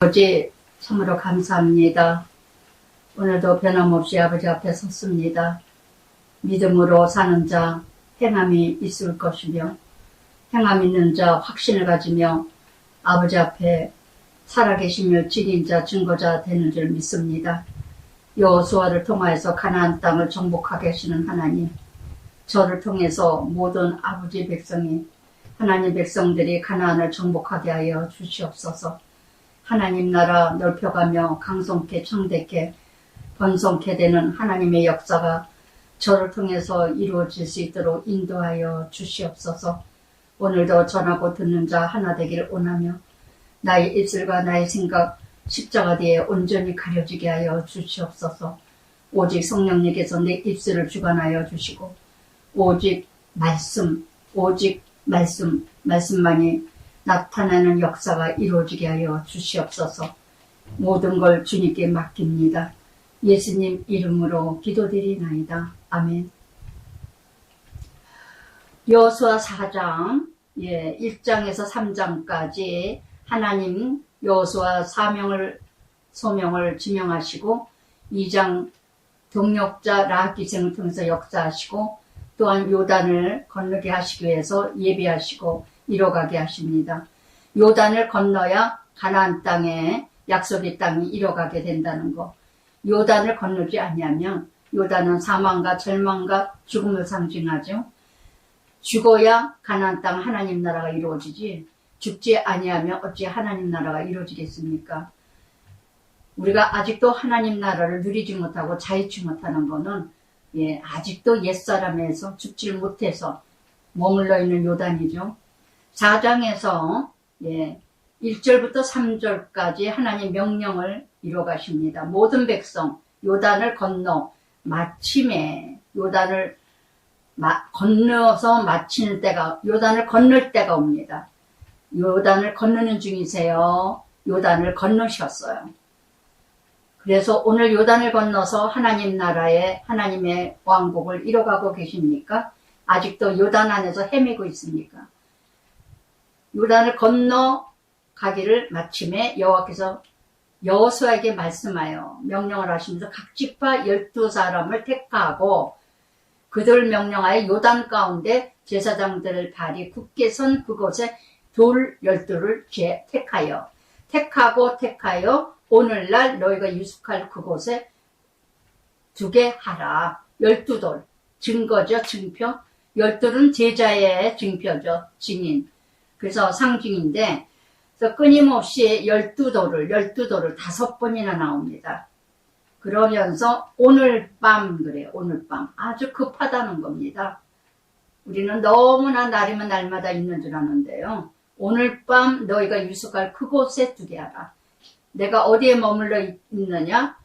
아버지 참으로 감사합니다. 오늘도 변함없이 아버지 앞에 섰습니다. 믿음으로 사는 자 행함이 있을 것이며 행함 있는 자 확신을 가지며 아버지 앞에 살아계시며 증인자 증거자 되는 줄 믿습니다. 여호수아를 통하여서 가나안 땅을 정복하게 하시는 하나님, 저를 통해서 모든 아버지 백성이 하나님 백성들이 가나안을 정복하게 하여 주시옵소서. 하나님 나라 넓혀가며 강성케 창대케 번성케 되는 하나님의 역사가 저를 통해서 이루어질 수 있도록 인도하여 주시옵소서. 오늘도 전하고 듣는 자 하나 되기를 원하며 나의 입술과 나의 생각 십자가 뒤에 온전히 가려지게 하여 주시옵소서. 오직 성령님께서 내 입술을 주관하여 주시고 오직 말씀만이 나타나는 역사가 이루어지게 하여 주시옵소서. 모든 걸 주님께 맡깁니다. 예수님 이름으로 기도드리나이다. 아멘. 여호수아 4장 1장에서 3장까지 하나님 여호수아 소명을 지명하시고 2장 동력자 라기생을 통해서 역사하시고 또한 요단을 건너게 하시기 위해서 예비하시고 이뤄가게 하십니다. 요단을 건너야 가나안 땅에 약속의 땅이 이뤄가게 된다는 거. 요단을 건너지 아니하면 요단은 사망과 절망과 죽음을 상징하죠. 죽어야 가나안 땅 하나님 나라가 이루어지지 죽지 아니하면 어찌 하나님 나라가 이루어지겠습니까? 우리가 아직도 하나님 나라를 누리지 못하고 자유치 못하는 거는 아직도 옛사람에서 죽질 못해서 머물러 있는 요단이죠. 4장에서 1절부터 3절까지 하나님 명령을 이뤄가십니다. 모든 백성 요단을 건너 마침에 요단을 건너서 마치는 때가 요단을 건널 때가 옵니다. 요단을 건너는 중이세요. 요단을 건너셨어요. 그래서 오늘 요단을 건너서 하나님 나라에 하나님의 왕국을 이뤄가고 계십니까? 아직도 요단 안에서 헤매고 있습니까? 요단을 건너가기를 마침에 여호와께서 여호수아에게 말씀하여 명령을 하시면서 각 지파 12사람을 택하고 그들 명령하여 요단 가운데 제사장들을 발이 굳게 선 그곳에 돌 12를 택하여 오늘날 너희가 유숙할 그곳에 두게 하라. 12돌 증거죠. 증표. 12돌은 제자의 증표죠. 증인. 그래서 상징인데 그래서 끊임없이 12돌을 5번이나 나옵니다. 그러면서 오늘 밤 그래요. 오늘 밤 아주 급하다는 겁니다. 우리는 너무나 날이면 날마다 있는 줄 아는데요. 오늘 밤 너희가 유숙할 그곳에 두게 하라. 내가 어디에 머물러 있느냐?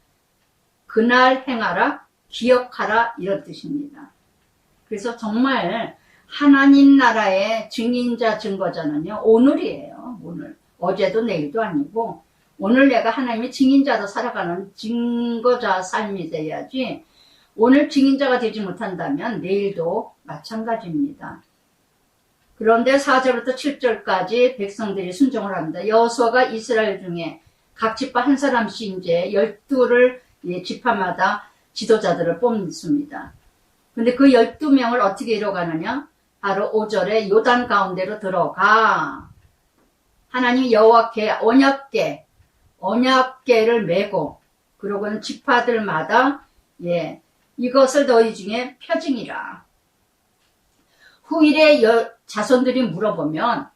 그날 행하라, 기억하라 이런 뜻입니다. 그래서 정말 하나님 나라의 증인자 증거자는요. 오늘이에요. 오늘. 어제도 내일도 아니고 오늘 내가 하나님의 증인자로 살아가는 증거자 삶이 돼야지 오늘 증인자가 되지 못한다면 내일도 마찬가지입니다. 그런데 4절부터 7절까지 백성들이 순종을 합니다. 여호수아가 이스라엘 중에 각 지파 한 사람씩 이제 12를 지파마다 지도자들을 뽑습니다. 근데 그 12명을 어떻게 이뤄가느냐? 바로 5절에 요단 가운데로 들어가 하나님 여호와께 언약궤를 메고 그러고는 지파들마다 이것을 너희 중에 표징이라. 후일에 자손들이 물어보면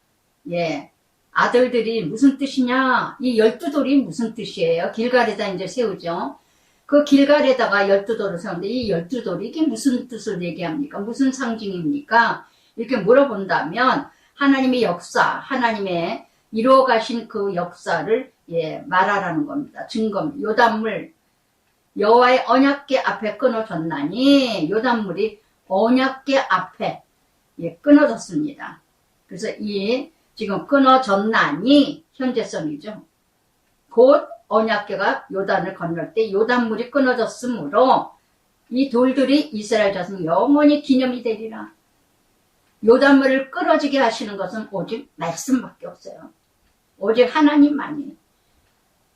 아들들이 무슨 뜻이냐? 이 12돌이 무슨 뜻이에요? 길갈에다 이제 세우죠. 그 길갈에다가 12돌을 세우는데 이 12돌이 이게 무슨 뜻을 얘기합니까? 무슨 상징입니까? 이렇게 물어본다면 하나님의 역사, 하나님의 이루어 가신 그 역사를 말하라는 겁니다. 증거, 요단물, 여호와의 언약궤 앞에 끊어졌나니 요단물이 언약궤 앞에 끊어졌습니다. 그래서 이 지금 끊어졌나니 현재성이죠. 곧 언약궤가 요단을 건널 때 요단물이 끊어졌으므로 이 돌들이 이스라엘 자손 영원히 기념이 되리라. 요단물을 끊어지게 하시는 것은 오직 말씀밖에 없어요. 오직 하나님만이.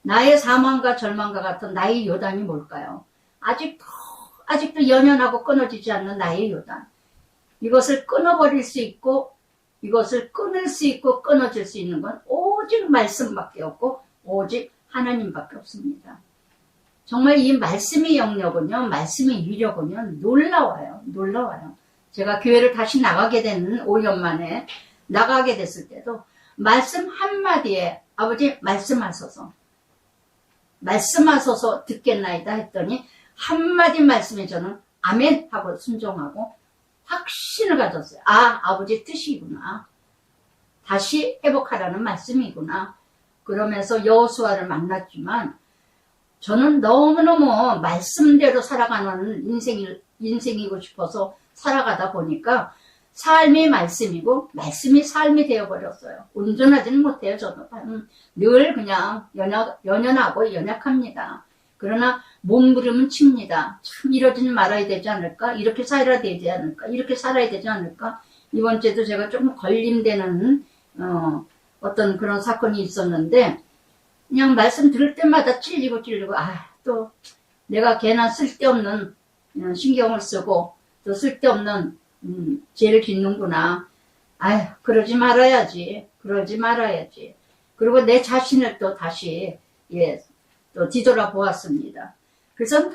나의 사망과 절망과 같은 나의 요단이 뭘까요? 아직도 연연하고 끊어지지 않는 나의 요단. 이것을 끊어버릴 수 있고, 이것을 끊을 수 있고, 끊어질 수 있는 건 오직 말씀밖에 없고, 오직 하나님밖에 없습니다. 정말 이 말씀의 영역은요, 말씀의 위력은요, 놀라워요. 놀라워요. 제가 교회를 다시 나가게 된 5년 만에 나가게 됐을 때도 말씀 한마디에 아버지 말씀하소서 듣겠나이다 했더니 한마디 말씀에 저는 아멘 하고 순종하고 확신을 가졌어요. 아, 아버지 뜻이구나. 다시 회복하라는 말씀이구나. 그러면서 여호수아를 만났지만 저는 너무너무 말씀대로 살아가는 인생이고 싶어서 살아가다 보니까 삶이 말씀이고 말씀이 삶이 되어버렸어요. 온전하지는 못해요. 저는 늘 그냥 연연하고 연약합니다. 그러나 몸부림은 칩니다. 참 이러지 말아야 되지 않을까? 이렇게 살아야 되지 않을까? 이렇게 살아야 되지 않을까? 이번 주에도 제가 조금 걸림되는 어떤 그런 사건이 있었는데 그냥 말씀 들을 때마다 찔리고 또 내가 괜한 쓸데없는 신경을 쓰고 또 쓸데없는 죄를 짓는구나. 그러지 말아야지. 그리고 내 자신을 또 다시 또 뒤돌아보았습니다. 그래서 늘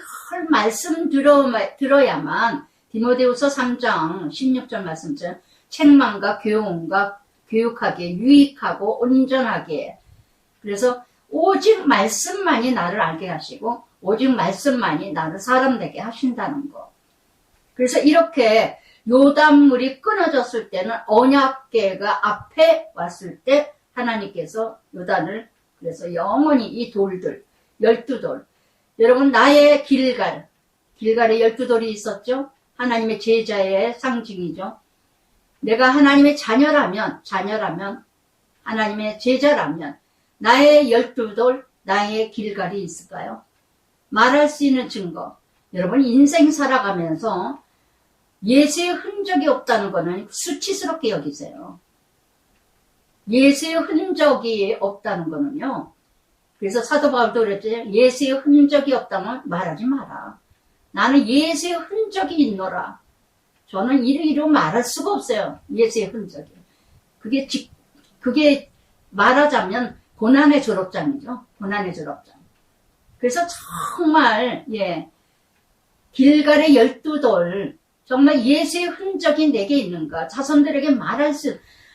말씀 들어야만 디모데후서 3장 16절 말씀처럼 책망과 교훈과 교육하게 유익하고 온전하게. 그래서 오직 말씀만이 나를 알게 하시고 오직 말씀만이 나를 사람 되게 하신다는 거. 그래서 이렇게 요단물이 끊어졌을 때는 언약궤가 앞에 왔을 때 하나님께서 요단을 그래서 영원히 이 돌들 12돌 여러분 나의 길갈에 12돌이 있었죠. 하나님의 제자의 상징이죠. 내가 하나님의 자녀라면 하나님의 제자라면 나의 12돌 나의 길갈이 있을까요? 말할 수 있는 증거. 여러분 인생 살아가면서 예수의 흔적이 없다는 것은 수치스럽게 여기세요. 예수의 흔적이 없다는 것은요. 그래서 사도 바울도 그랬죠. 예수의 흔적이 없다면 말하지 마라. 나는 예수의 흔적이 있노라. 저는 이로 말할 수가 없어요. 예수의 흔적이. 그게 말하자면 고난의 졸업장이죠. 고난의 졸업장. 그래서 정말 길갈의 12돌 정말 예수의 흔적이 내게 있는가 자손들에게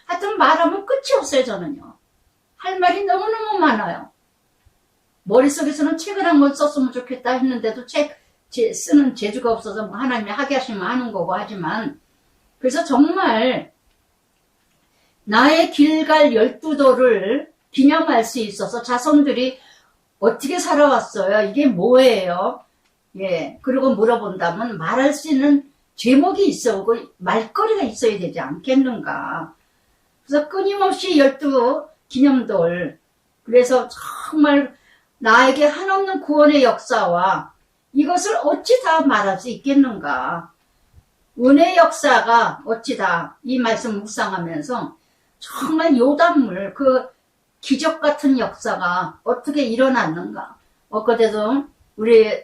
하여튼 말하면 끝이 없어요. 저는요. 할 말이 너무너무 많아요. 머릿속에서는 책을 한 권 썼으면 좋겠다 했는데도 쓰는 재주가 없어서 하나님이 하게 하시면 하는 거고 하지만 그래서 정말 나의 길갈 12돌을 기념할 수 있어서 자손들이 어떻게 살아왔어요? 이게 뭐예요? 그리고 물어본다면 말할 수 있는 제목이 있어야 말거리가 있어야 되지 않겠는가. 그래서 끊임없이 12 기념돌. 그래서 정말 나에게 한없는 구원의 역사와 이것을 어찌 다 말할 수 있겠는가. 은혜의 역사가 어찌 다 이 말씀 묵상하면서 정말 요단물 그 기적 같은 역사가 어떻게 일어났는가. 엊그제도 우리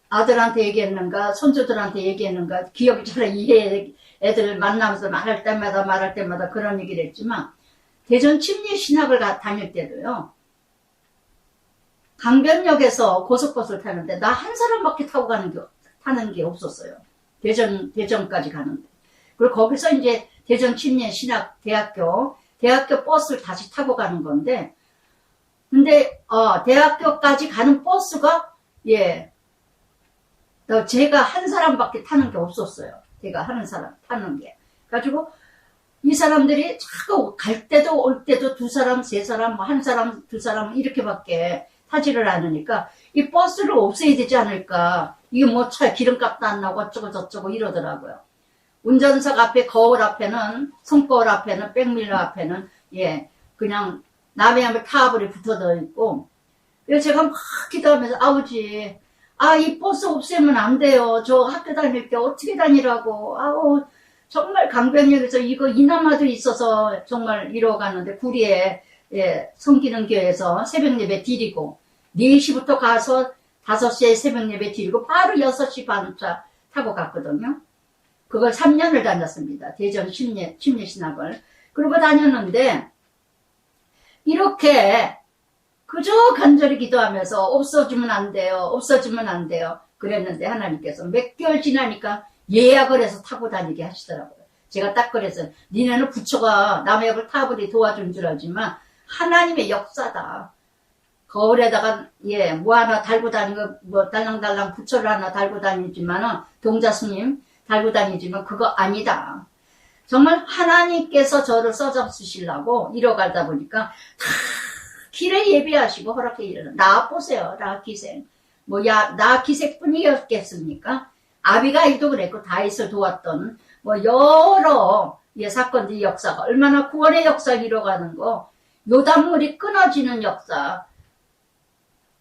아들한테 얘기했는가 손주들한테 얘기했는가 기억이 잘 애들 만나면서 말할 때마다 그런 얘기를 했지만 대전 침례 신학을 다닐 때도요. 강변역에서 고속버스를 타는데 나 한 사람밖에 타는 게 없었어요. 대전까지 가는데. 그리고 거기서 이제 대전 침례 신학 대학교 버스를 다시 타고 가는 건데 근데 대학교까지 가는 버스가 제가 한 사람밖에 타는 게 없었어요. 제가 하는 사람 타는 게. 가지고 이 사람들이 자꾸 갈 때도 올 때도 두 사람, 세 사람, 한 사람, 두 사람 이렇게밖에 타지를 않으니까 이 버스를 없애야 되지 않을까. 이게 뭐 차 기름값도 안 나고 어쩌고 저쩌고 이러더라고요. 운전석 앞에 거울 앞에는 손거울 앞에는 백밀러 앞에는 그냥 남의 타블이 붙어져 있고 그래서 제가 막 기도하면서 아버지 이 버스 없애면 안 돼요. 저 학교 다닐 때 어떻게 다니라고. 정말 강변역에서 이거 이나마도 있어서 정말 이러고 갔는데 구리에 예, 섬기는 교회에서 새벽 예배 드리고 4시부터 가서 5시에 새벽 예배 드리고 바로 6시 반차 타고 갔거든요. 그걸 3년을 다녔습니다. 대전 침례신학을. 그러고 다녔는데 이렇게 그저 간절히 기도하면서 없어지면 안 돼요. 없어지면 안 돼요. 그랬는데 하나님께서 몇 개월 지나니까 예약을 해서 타고 다니게 하시더라고요. 제가 딱 그랬어요. 니네는 부처가 남의 역을 타버리 도와준 줄 알지만 하나님의 역사다. 거울에다가 뭐 하나 달고 다니고 뭐 달랑달랑 부처를 하나 달고 다니지만은 동자스님 달고 다니지만 그거 아니다. 정말 하나님께서 저를 써잡수시려고 이뤄가다 보니까 다 길에 예배하시고 허락해 이르는 나 보세요. 나 기생. 나 기생뿐이었겠습니까? 아비가일도 그랬고 다윗을 도왔던 여러 사건들의 역사가 얼마나 구원의 역사를 이뤄가는 거 요단물이 끊어지는 역사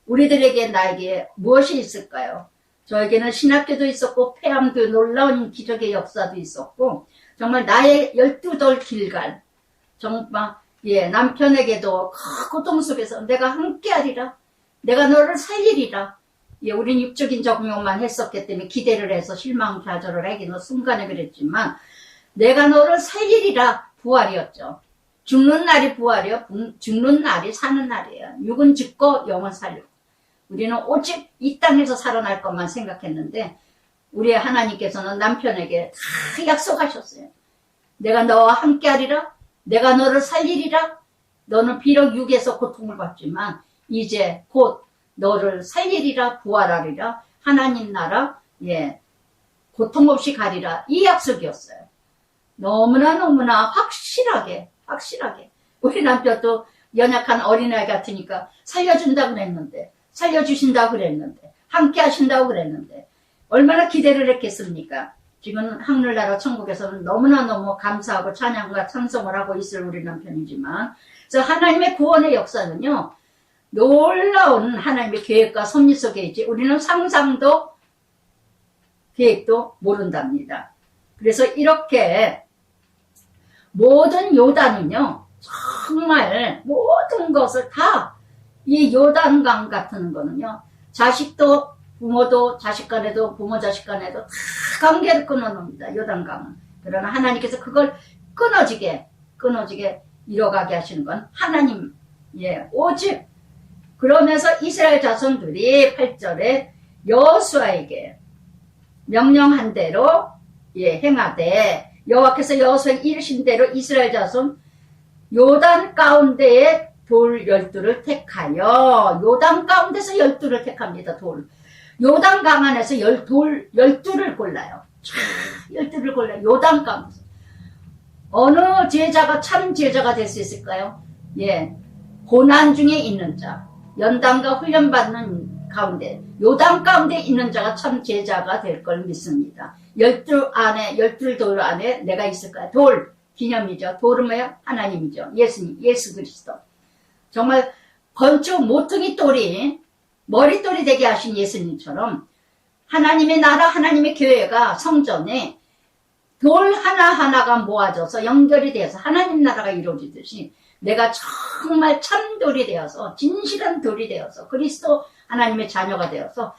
우리들에게 나에게 무엇이 있을까요? 저에게는 신학교도 있었고 폐암도 놀라운 기적의 역사도 있었고 정말 나의 12돌 길갈 정말 남편에게도 고통 속에서 내가 함께하리라 내가 너를 살리리라 우린 육적인 적용만 했었기 때문에 기대를 해서 실망좌절을 하기는 순간에 그랬지만 내가 너를 살리리라 부활이었죠. 죽는 날이 부활이요. 죽는 날이 사는 날이에요. 육은 죽고 영은 살리고 우리는 오직 이 땅에서 살아날 것만 생각했는데 우리의 하나님께서는 남편에게 다 약속하셨어요. 내가 너와 함께하리라. 내가 너를 살리리라. 너는 비록 육에서 고통을 받지만 이제 곧 너를 살리리라 부활하리라 하나님 나라 고통 없이 가리라 이 약속이었어요. 너무나 확실하게 우리 남편도 연약한 어린아이 같으니까 살려준다고 그랬는데 살려주신다고 그랬는데 함께 하신다고 그랬는데 얼마나 기대를 했겠습니까? 지금 하늘나라 천국에서는 너무나 감사하고 찬양과 찬송을 하고 있을 우리 남편이지만 그래서 하나님의 구원의 역사는요 놀라운 하나님의 계획과 섭리 속에 있지 우리는 상상도 계획도 모른답니다. 그래서 이렇게 모든 요단은요 정말 모든 것을 다 이 요단강 같은 거는요 자식도 부모도 자식 간에도 부모 자식 간에도 다 관계를 끊어놓습니다. 요단강은. 그러나 하나님께서 그걸 끊어지게 이뤄가게 하시는 건 하나님 오직 그러면서 이스라엘 자손들이 8절에 여호수아에게 명령한 대로 행하되 여호와께서 여호수아에게 이르신 대로 이스라엘 자손 요단 가운데에 돌 12를 택하여 요단 가운데서 12를 택합니다. 돌 요단 강 안에서 돌 12를 골라요. 12를 골라요. 요단 가운데서 어느 제자가 참 제자가 될 수 있을까요? 고난 중에 있는 자 연단과 훈련받는 가운데 요단 가운데 있는 자가 참 제자가 될 걸 믿습니다. 12돌 안에 내가 있을까요? 돌 기념이죠. 돌은 뭐야? 하나님이죠. 예수님, 예수 그리스도. 정말 건축 모퉁이 돌이 머릿돌이 되게 하신 예수님처럼 하나님의 나라 하나님의 교회가 성전에 돌 하나하나가 모아져서 연결이 되어서 하나님 나라가 이루어지듯이 내가 정말 참돌이 되어서 진실한 돌이 되어서 그리스도 하나님의 자녀가 되어서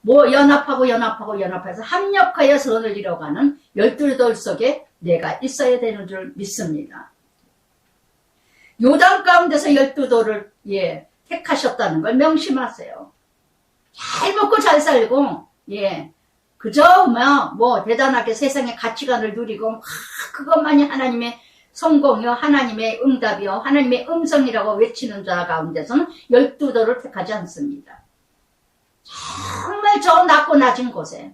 연합해서 합력하여 선을 이뤄가는 12돌 속에 내가 있어야 되는 줄 믿습니다. 요단 가운데서 12돌을 택하셨다는 걸 명심하세요. 잘 먹고 잘 살고 그저 대단하게 세상의 가치관을 누리고 그것만이 하나님의 성공이요 하나님의 응답이요 하나님의 음성이라고 외치는 자 가운데서는 12돌을 택하지 않습니다. 정말 저 낮고 낮은 곳에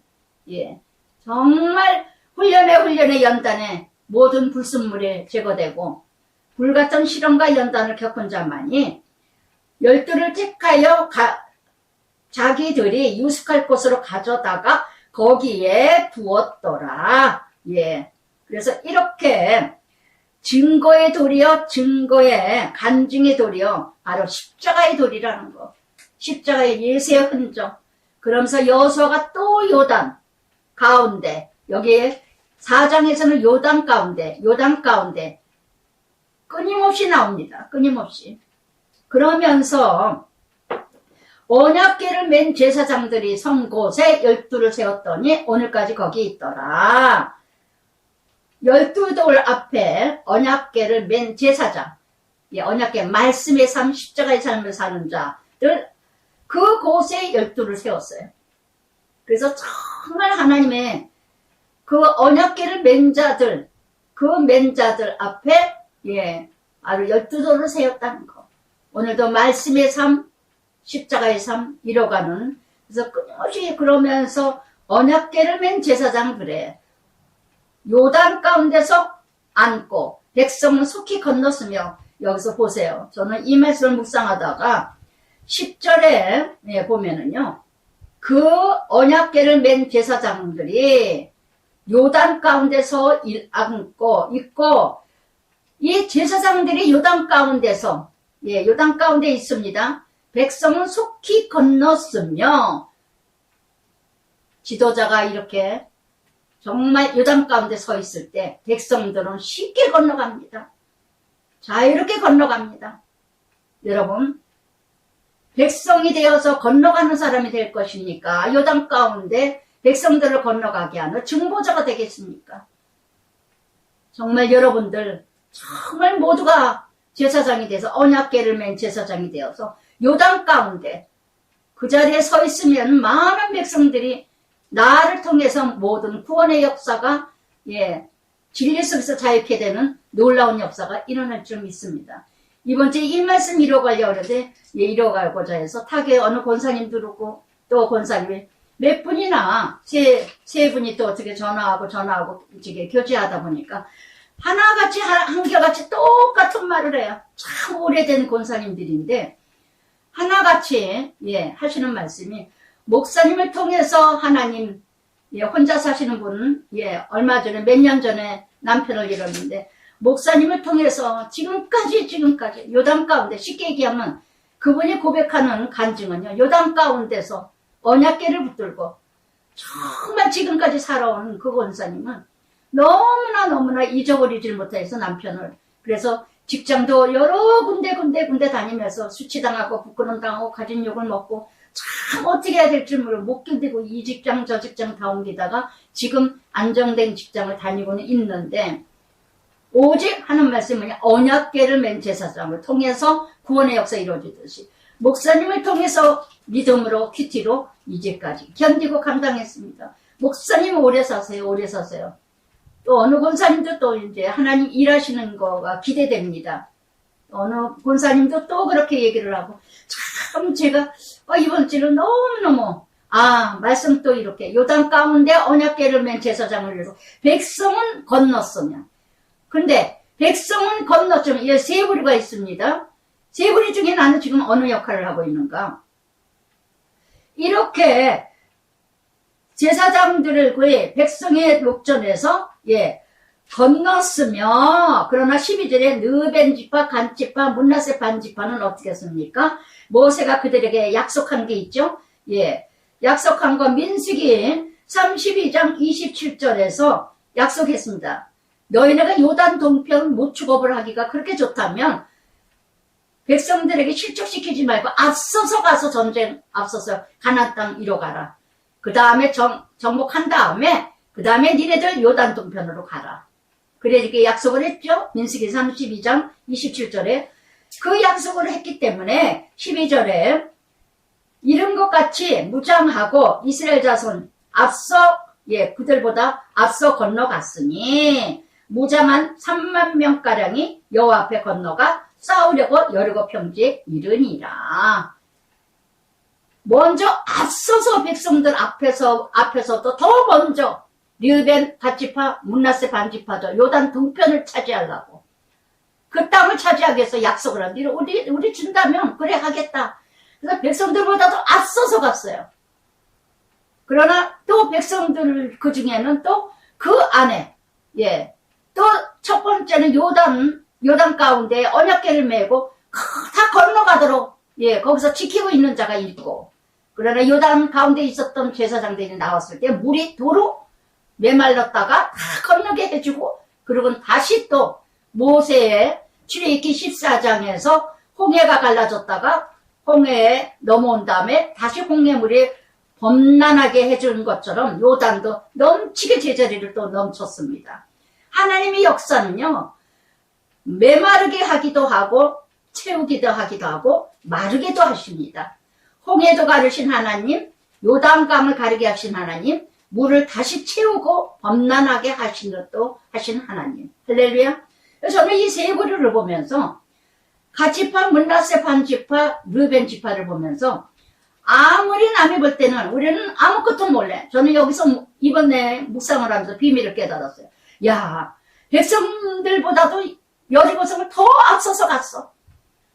정말 훈련의 연단에 모든 불순물이 제거되고 불같은 시련과 연단을 겪은 자만이 12를 택하여 자기들이 유숙할 곳으로 가져다가 거기에 두었더라. 그래서 이렇게 증거의 돌이요 간증의 돌이요 바로 십자가의 돌이라는 거. 십자가의 예수의 흔적. 그러면서 여호수아가 또 요단 가운데 여기에 4장에서는 요단 가운데 끊임없이 나옵니다. 끊임없이 그러면서 언약궤를 맨 제사장들이 선 곳에 12를 세웠더니 오늘까지 거기 있더라. 12돌 앞에 언약궤를 맨 제사장, 언약궤 말씀의 삶, 십자가의 삶을 사는 자들, 그 곳에 12를 세웠어요. 그래서 정말 하나님의 그 언약궤를 맨 자들, 그 맨 자들 앞에 아주 12돌을 세웠다는 거. 오늘도 말씀의 삶, 십자가의 삶 이뤄가는, 그래서 끊임없이 그러면서 언약궤를 맨 제사장들의 요단 가운데서 앉고 백성은 속히 건넜으며, 여기서 보세요. 저는 이 말씀을 묵상하다가 10절에 보면은요, 그 언약궤를 맨 제사장들이 요단 가운데서 앉고 있고, 이 제사장들이 요단 가운데서, 요단 가운데 있습니다. 백성은 속히 건넜으며, 지도자가 이렇게 정말 요단 가운데 서 있을 때 백성들은 쉽게 건너갑니다. 자유롭게 건너갑니다. 여러분, 백성이 되어서 건너가는 사람이 될 것입니까? 요단 가운데 백성들을 건너가게 하는 중보자가 되겠습니까? 정말 여러분들 정말 모두가 제사장이 돼서 언약궤를 맨 제사장이 되어서 요단 가운데 그 자리에 서 있으면 많은 백성들이 나를 통해서 모든 구원의 역사가 진리 속에서 자유케 되는 놀라운 역사가 일어날 줄 믿습니다. 이번 주에 이 말씀 이뤄가려고 하는데 이뤄가고자 해서 타계 어느 권사님 들었고 또 권사님이 몇 분이나 세 분이 또 어떻게 전화하고 이렇게 교제하다 보니까 하나같이 한결같이 똑같은 말을 해요. 참 오래된 권사님들인데 하나같이 하시는 말씀이, 목사님을 통해서 하나님, 혼자 사시는 분은 얼마 전에 몇 년 전에 남편을 잃었는데 목사님을 통해서 지금까지 요단 가운데, 쉽게 얘기하면 그분이 고백하는 간증은요, 요단 가운데서 언약궤를 붙들고 정말 지금까지 살아온 그 권사님은 너무나 잊어버리질 못해서 남편을, 그래서 직장도 여러 군데 다니면서 수치당하고 부끄럼당하고 가진 욕을 먹고 참 어떻게 해야 될지 못 견디고 이 직장 저 직장 다 옮기다가 지금 안정된 직장을 다니고는 있는데, 오직 하는 말씀은 언약궤를 맨 제사장을 통해서 구원의 역사 이루어지듯이 목사님을 통해서 믿음으로 큐티로 이제까지 견디고 감당했습니다. 목사님 오래 사세요. 또 어느 권사님도 또 이제 하나님 일하시는 거가 기대됩니다. 어느 권사님도 또 그렇게 얘기를 하고, 참 제가 이번 주는 너무너무 말씀 또 이렇게 요단 가운데 언약궤를 맨 제사장을 이루고 백성은 건넜으면, 근데 백성은 건넜으면 세 부류가 있습니다. 세 부류 중에 나는 지금 어느 역할을 하고 있는가? 이렇게 제사장들을 백성의 목전에서 건넜으며, 그러나 12절에 르벤 지파, 간 지파, 므낫세 반 지파는 어떻게 했습니까? 모세가 그들에게 약속한 게 있죠. 약속한 거 민수기 32장 27절에서 약속했습니다. 너희네가 요단 동편 모축업을 하기가 그렇게 좋다면 백성들에게 실족시키지 말고 앞서서 가서 앞서서 가나안 땅 이뤄가라. 그 다음에 정복한 다음에 그 다음에 니네들 요단 동편으로 가라. 그래 이렇게 약속을 했죠. 민수기 32장 27절에 그 약속을 했기 때문에 12절에 이런 것 같이 무장하고 이스라엘 자손 앞서 그들보다 앞서 건너갔으니 무장한 3만 명가량이 여호와 앞에 건너가 싸우려고 여리고 평지에 이르니라. 먼저 앞서서 백성들 앞에서도 더 먼저 르벤 갓지파, 므낫세 반지파도 요단 동편을 차지하려고, 그 땅을 차지하기 위해서 약속을 합니다. 우리 준다면 그래 하겠다. 그래서 백성들보다도 앞서서 갔어요. 그러나 또 백성들 그 중에는 또 그 안에 또 첫 번째는 요단 가운데 언약궤를 메고 다 건너가도록 거기서 지키고 있는 자가 있고, 그러나 요단 가운데 있었던 제사장들이 나왔을 때 물이 도로 메말랐다가 다 건너게 해주고, 그리고 다시 또 모세의 출애굽기 14장에서 홍해가 갈라졌다가 홍해에 넘어온 다음에 다시 홍해물이 범람하게 해주는 것처럼 요단도 넘치게 제자리를 또 넘쳤습니다. 하나님의 역사는요, 메마르게 하기도 하고 채우기도 하기도 하고 마르게도 하십니다. 홍해도 가르신 하나님, 요단강을 가르게 하신 하나님, 물을 다시 채우고 범람하게 하신 것도 하신 하나님. 할렐루야. 저는 이 세 그루를 보면서 갓지파, 문라세 반지파, 르벤 지파를 보면서 아무리 남이 볼 때는 우리는 아무것도 몰래. 저는 여기서 이번에 묵상을 하면서 비밀을 깨달았어요. 야, 백성들보다도 여리고성을 더 앞서서 갔어.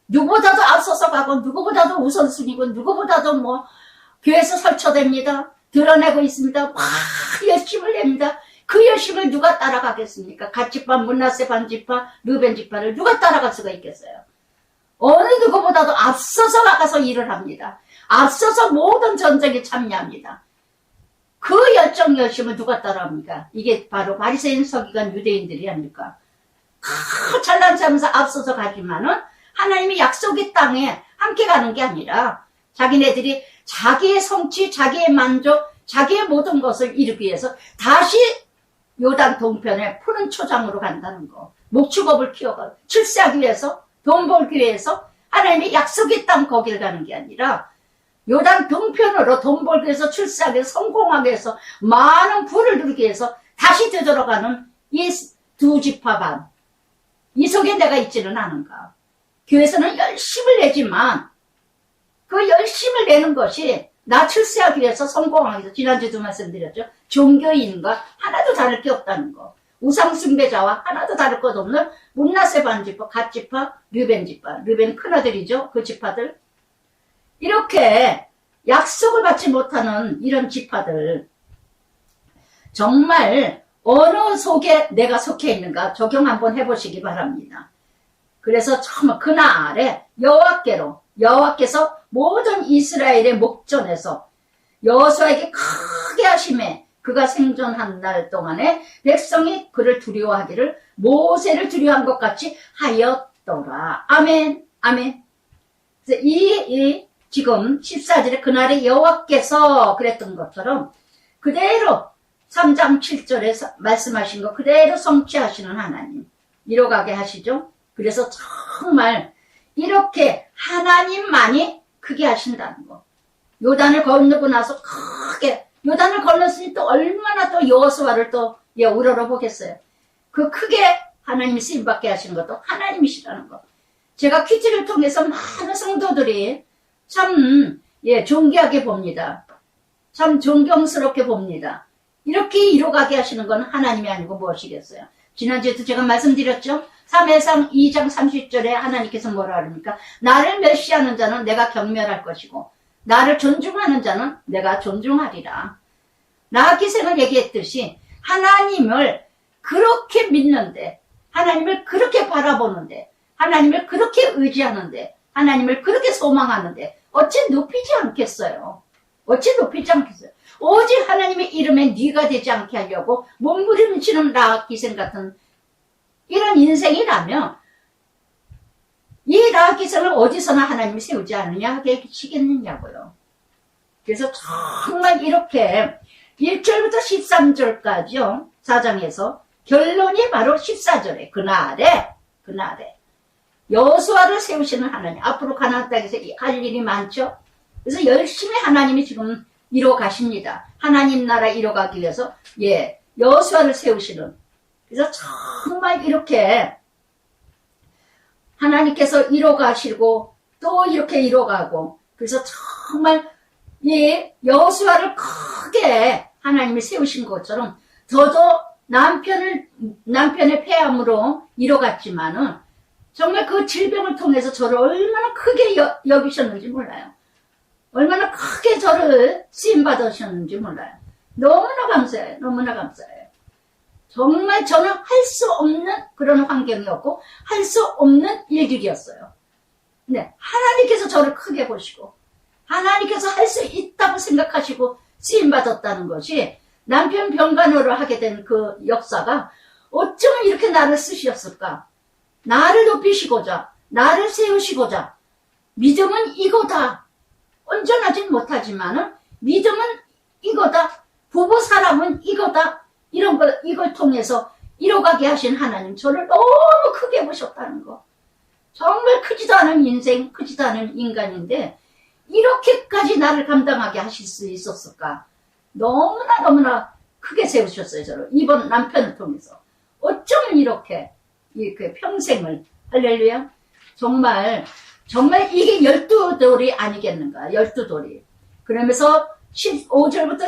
누구보다도 앞서서 가고 누구보다도 우선순위고 누구보다도 뭐 교회에서 설쳐댑니다. 드러내고 있습니다. 막 열심을 냅니다. 그 열심을 누가 따라가겠습니까? 갓지파, 문나세 반지파, 르벤 지파를 누가 따라갈 수가 있겠어요? 어느 누구보다도 앞서서 나가서 일을 합니다. 앞서서 모든 전쟁에 참여합니다. 그 열정 열심을 누가 따라합니까? 이게 바로 바리새인 서기관 유대인들이 아닐까? 잘난 체하면서 앞서서 가지만은 하나님이 약속의 땅에 함께 가는 게 아니라 자기네들이 자기의 성취, 자기의 만족, 자기의 모든 것을 이루기 위해서 다시 요단 동편에 푸른 초장으로 간다는 거. 목축업을 키워가고 출세하기 위해서, 돈 벌기 위해서 하나님의 약속의 땅 거기를 가는 게 아니라 요단 동편으로 돈 벌기 위해서, 출세하기 위해서, 성공하기 위해서, 많은 부를 누리기 위해서 다시 되돌아가는 이 두 지파 반. 이 속에 내가 있지는 않은가. 교회에서는 열심을 내지만 그 열심을 내는 것이 나 출세하기 위해서, 성공하기 위해서, 지난주도 말씀드렸죠. 종교인과 하나도 다를 게 없다는 거. 우상숭배자와 하나도 다를 것 없는 문나세 반지파, 갓지파, 르벤 지파. 르벤 큰아들이죠. 그 지파들. 이렇게 약속을 받지 못하는 이런 지파들, 정말 어느 속에 내가 속해 있는가 적용 한번 해보시기 바랍니다. 그래서 정말 그날에 여호와께서 모든 이스라엘의 목전에서 여호수아에게 크게 하심에 그가 생존한 날 동안에 백성이 그를 두려워하기를 모세를 두려워한 것 같이 하였더라. 아멘, 아멘. 그래서 지금 14절에 그날에 여호와께서 그랬던 것처럼 그대로 3장 7절에 말씀하신 거 그대로 성취하시는 하나님. 이뤄가게 하시죠. 그래서 정말 이렇게 하나님만이 크게 하신다는 거. 요단을 건너고 나서 크게, 요단을 건넜으니 또 얼마나 또 여호수아를 또 우러러보겠어요. 그 크게 하나님이 쓰임받게 하시는 것도 하나님이시라는 거. 제가 퀴즈를 통해서 많은 성도들이 참 존귀하게 봅니다. 참 존경스럽게 봅니다. 이렇게 이뤄가게 하시는 건 하나님이 아니고 무엇이겠어요? 지난주에도 제가 말씀드렸죠. 3회상 2장 30절에 하나님께서 뭐라 그럽니까? 나를 멸시하는 자는 내가 경멸할 것이고 나를 존중하는 자는 내가 존중하리라. 나아기생을 얘기했듯이 하나님을 그렇게 믿는데, 하나님을 그렇게 바라보는데, 하나님을 그렇게 의지하는데, 하나님을 그렇게 소망하는데 어찌 높이지 않겠어요? 어찌 높이지 않겠어요? 오직 하나님의 이름에 뉘가 되지 않게 하려고 몸부림치는 라기생 같은 이런 인생이라면 이 라기생을 어디서나 하나님이 세우지 않느냐 하시겠느냐고요. 그래서 정말 이렇게 1절부터 13절까지요. 4장에서 결론이 바로 14절에 그날에 여호수아를 세우시는 하나님. 앞으로 가나안 땅에서 할 일이 많죠. 그래서 열심히 하나님이 지금 이뤄 가십니다. 하나님 나라 이뤄가기 위해서 여호수아를 세우시는. 그래서 정말 이렇게 하나님께서 이뤄 가시고 또 이렇게 이뤄가고, 그래서 정말 여호수아를 크게 하나님이 세우신 것처럼 저도 남편의 폐암으로 이뤄갔지만은 정말 그 질병을 통해서 저를 얼마나 크게 여기셨는지 몰라요. 얼마나 크게 저를 쓰임받으셨는지 몰라요. 너무나 감사해요. 너무나 감사해요. 정말 저는 할 수 없는 그런 환경이었고 할 수 없는 일들이었어요. 근데 하나님께서 저를 크게 보시고 하나님께서 할 수 있다고 생각하시고 쓰임받았다는 것이, 남편 병간호를 하게 된 그 역사가 어쩌면 이렇게 나를 쓰셨을까? 나를 높이시고자, 나를 세우시고자 믿음은 이거다. 온전하진 못하지만은 믿음은 이거다. 부부 사람은 이거다. 이걸 통해서 이뤄가게 하신 하나님, 저를 너무 크게 보셨다는 거. 정말 크지도 않은 인생, 크지도 않은 인간인데 이렇게까지 나를 감당하게 하실 수 있었을까? 너무나 크게 세우셨어요. 저를 이번 남편을 통해서. 어쩌면 이렇게 평생을, 할렐루야. 정말 이게 12돌이 아니겠는가. 12돌이. 그러면서 15절부터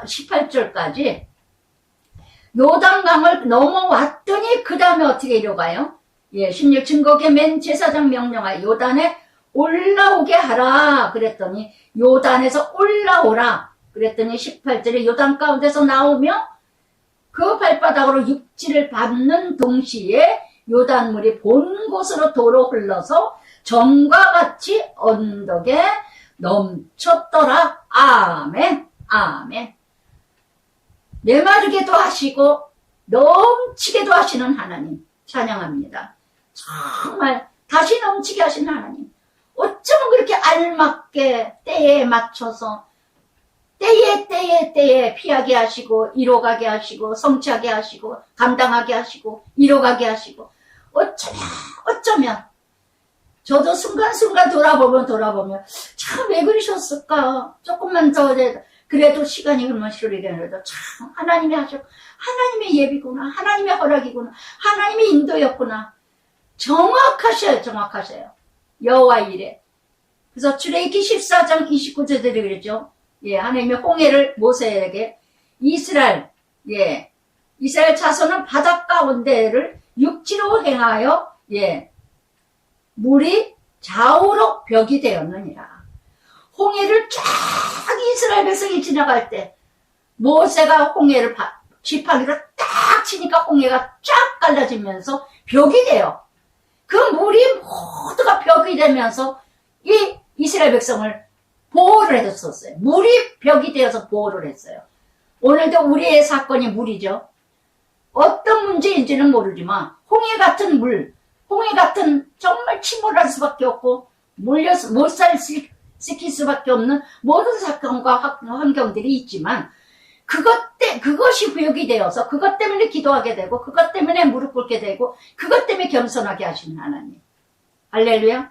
18절까지 요단강을 넘어왔더니 그 다음에 어떻게 이뤄가요? 16 증거계 맨 제사장 명령하여 요단에 올라오게 하라 그랬더니 요단에서 올라오라 그랬더니 18절에 요단 가운데서 나오며 그 발바닥으로 육지를 밟는 동시에 요단물이 본 곳으로 도로 흘러서 점과 같이 언덕에 넘쳤더라. 아멘. 아멘. 메마르게도 하시고 넘치게도 하시는 하나님 찬양합니다. 정말 다시 넘치게 하시는 하나님. 어쩌면 그렇게 알맞게 때에 맞춰서 때에 피하게 하시고 이뤄가게 하시고 성취하게 하시고 감당하게 하시고 이뤄가게 하시고 어쩌면 저도 순간순간 돌아보면 참 왜 그러셨을까. 조금만 더 그래도 시간이 흐르면 시루리게 해도 참 하나님이 하셨고 하나님의 예비구나. 하나님의 허락이구나. 하나님의 인도였구나. 정확하셔요. 여호와 이래. 그래서 출애굽기 14장 29절에 그랬죠. 하나님의 홍해를 모세에게 이스라엘 자손은 바닷 가운데를 육지로 행하여 물이 좌우로 벽이 되었느니라. 홍해를 쫙 이스라엘 백성이 지나갈 때 모세가 홍해를 지팡이로 딱 치니까 홍해가 쫙 갈라지면서 벽이 돼요. 그 물이 모두가 벽이 되면서 이 이스라엘 백성을 보호를 해줬었어요. 물이 벽이 되어서 보호를 했어요. 오늘도 우리의 사건이 물이죠. 어떤 문제인지는 모르지만 홍해 같은 정말 침몰할 수밖에 없고 몰살시킬 수밖에 없는 모든 사건과 환경들이 있지만 그것이 벽이 되어서 그것 때문에 기도하게 되고 그것 때문에 무릎 꿇게 되고 그것 때문에 겸손하게 하시는 하나님. 할렐루야.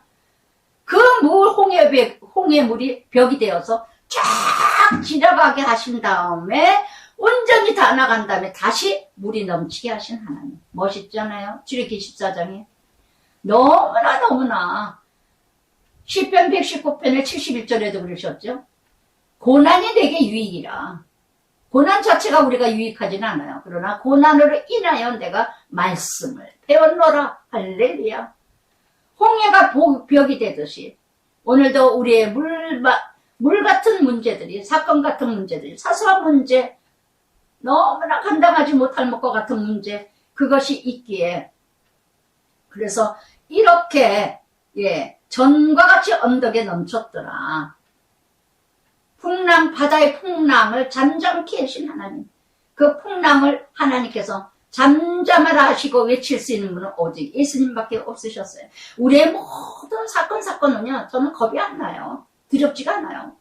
그 홍해물이 벽이 되어서 쫙 지나가게 하신 다음에 온전히 다 나간 다음에 다시 물이 넘치게 하신 하나님. 멋있잖아요. 출애굽기 14장에. 너무나 시편 119편의 71절에도 그러셨죠. 고난이 내게 유익이라. 고난 자체가 우리가 유익하지는 않아요. 그러나 고난으로 인하여 내가 말씀을 배웠노라. 할렐루야. 홍해가 벽이 되듯이 오늘도 우리의 물 같은 문제들이, 사건 같은 문제들이, 사소한 문제, 너무나 감당하지 못할 것과 같은 문제, 그것이 있기에 그래서 이렇게 전과 같이 언덕에 넘쳤더라. 바다의 풍랑을 잠잠케 하신 하나님. 그 풍랑을 하나님께서 잠잠하라 하시고 외칠 수 있는 분은 오직 예수님밖에 없으셨어요. 우리의 모든 사건은요, 저는 겁이 안 나요. 두렵지가 않아요.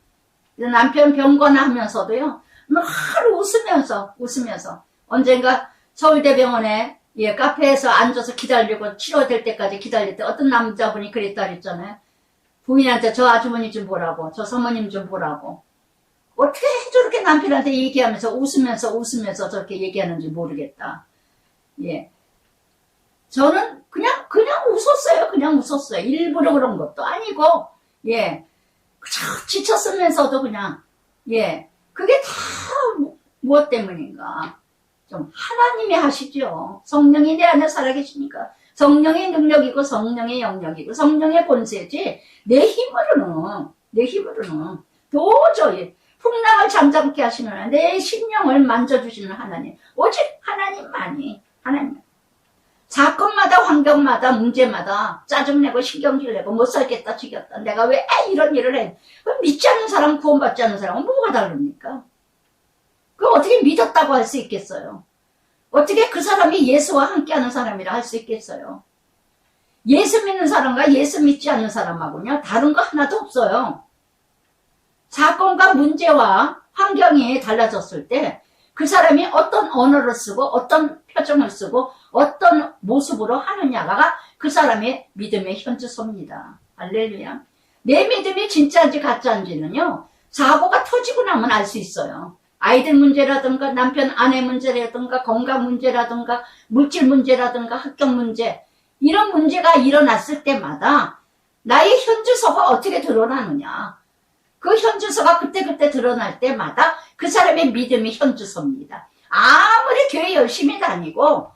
남편 병거나 하면서도요, 하루 웃으면서 언젠가 서울대병원에 카페에서 앉아서 기다리고 치료될 때까지 기다릴 때 어떤 남자분이 그랬다 그랬잖아요. 부인한테 저 아주머니 좀 보라고, 저 사모님 좀 보라고. 어떻게 저렇게 남편한테 얘기하면서 웃으면서 저렇게 얘기하는지 모르겠다. 저는 그냥 웃었어요. 일부러 그런 것도 아니고, 지쳤으면서도 그냥, 그게 다 무엇 때문인가. 좀 하나님이 하시죠. 성령이 내 안에 살아계시니까. 성령의 능력이고 성령의 영역이고 성령의 본세지 내 힘으로는 도저히 풍랑을 잠잠케 하시는 하나님, 내 심령을 만져주시는 하나님, 오직 하나님. 사건마다 환경마다 문제마다 짜증내고 신경질내고 못 살겠다 지겹다, 내가 왜 이런 일을 해. 믿지 않는 사람, 구원받지 않는 사람은 뭐가 다릅니까? 그걸 어떻게 믿었다고 할 수 있겠어요? 어떻게 그 사람이 예수와 함께하는 사람이라 할 수 있겠어요? 예수 믿는 사람과 예수 믿지 않는 사람하고는요, 다른 거 하나도 없어요. 사건과 문제와 환경이 달라졌을 때 그 사람이 어떤 언어를 쓰고 어떤 표정을 쓰고 어떤 모습으로 하느냐가 그 사람의 믿음의 현주소입니다. 할렐루야. 내 믿음이 진짜인지 가짜인지는요, 사고가 터지고 나면 알 수 있어요. 아이들 문제라든가 남편 아내 문제라든가 건강 문제라든가 물질 문제라든가 학교 문제, 이런 문제가 일어났을 때마다 나의 현주소가 어떻게 드러나느냐, 그 현주소가 그때그때 드러날 때마다 그 사람의 믿음이 현주소입니다. 아무리 교회 열심히 다니고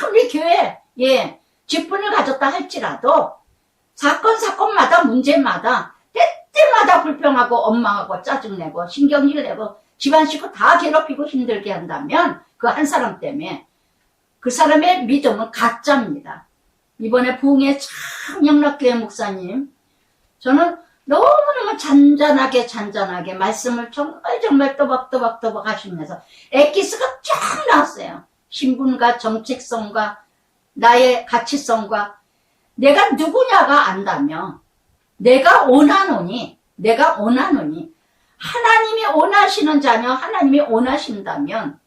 아무리 교회 직분을 가졌다 할지라도 사건마다 문제마다 때때마다 불평하고 엄마하고 짜증내고 신경질 내고 집안 식구 다 괴롭히고 힘들게 한다면 그 한 사람 때문에 그 사람의 믿음은 가짜입니다. 이번에 부흥의 참 영락교회 목사님, 저는 너무너무 잔잔하게 말씀을 정말 또박또박 하시면서 엑기스가 쫙 나왔어요. 신분과 정체성과 나의 가치성과 내가 누구냐가 안다면, 내가 원하노니 하나님이 원하시는 자녀, 하나님이 원하신다면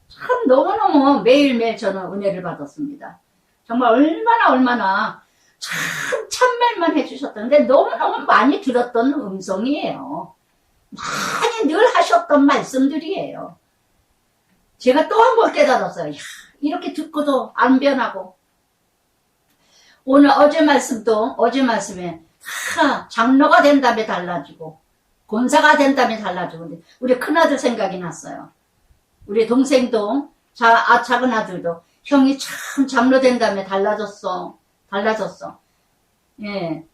참 너무너무 매일매일 저는 은혜를 받았습니다. 정말 얼마나 참 참말만 해주셨던데 너무너무 많이 들었던 음성이에요. 많이 늘 하셨던 말씀들이에요. 제가 또 한 번 깨달았어요. 이렇게 듣고도 안 변하고, 오늘 어제 말씀에 장로가 된 다음에 달라지고 권사가 된 다음에 달라지고, 우리 큰아들 생각이 났어요. 우리 동생도 작은 아들도 형이 참 장로 된 다음에 달라졌어. 예.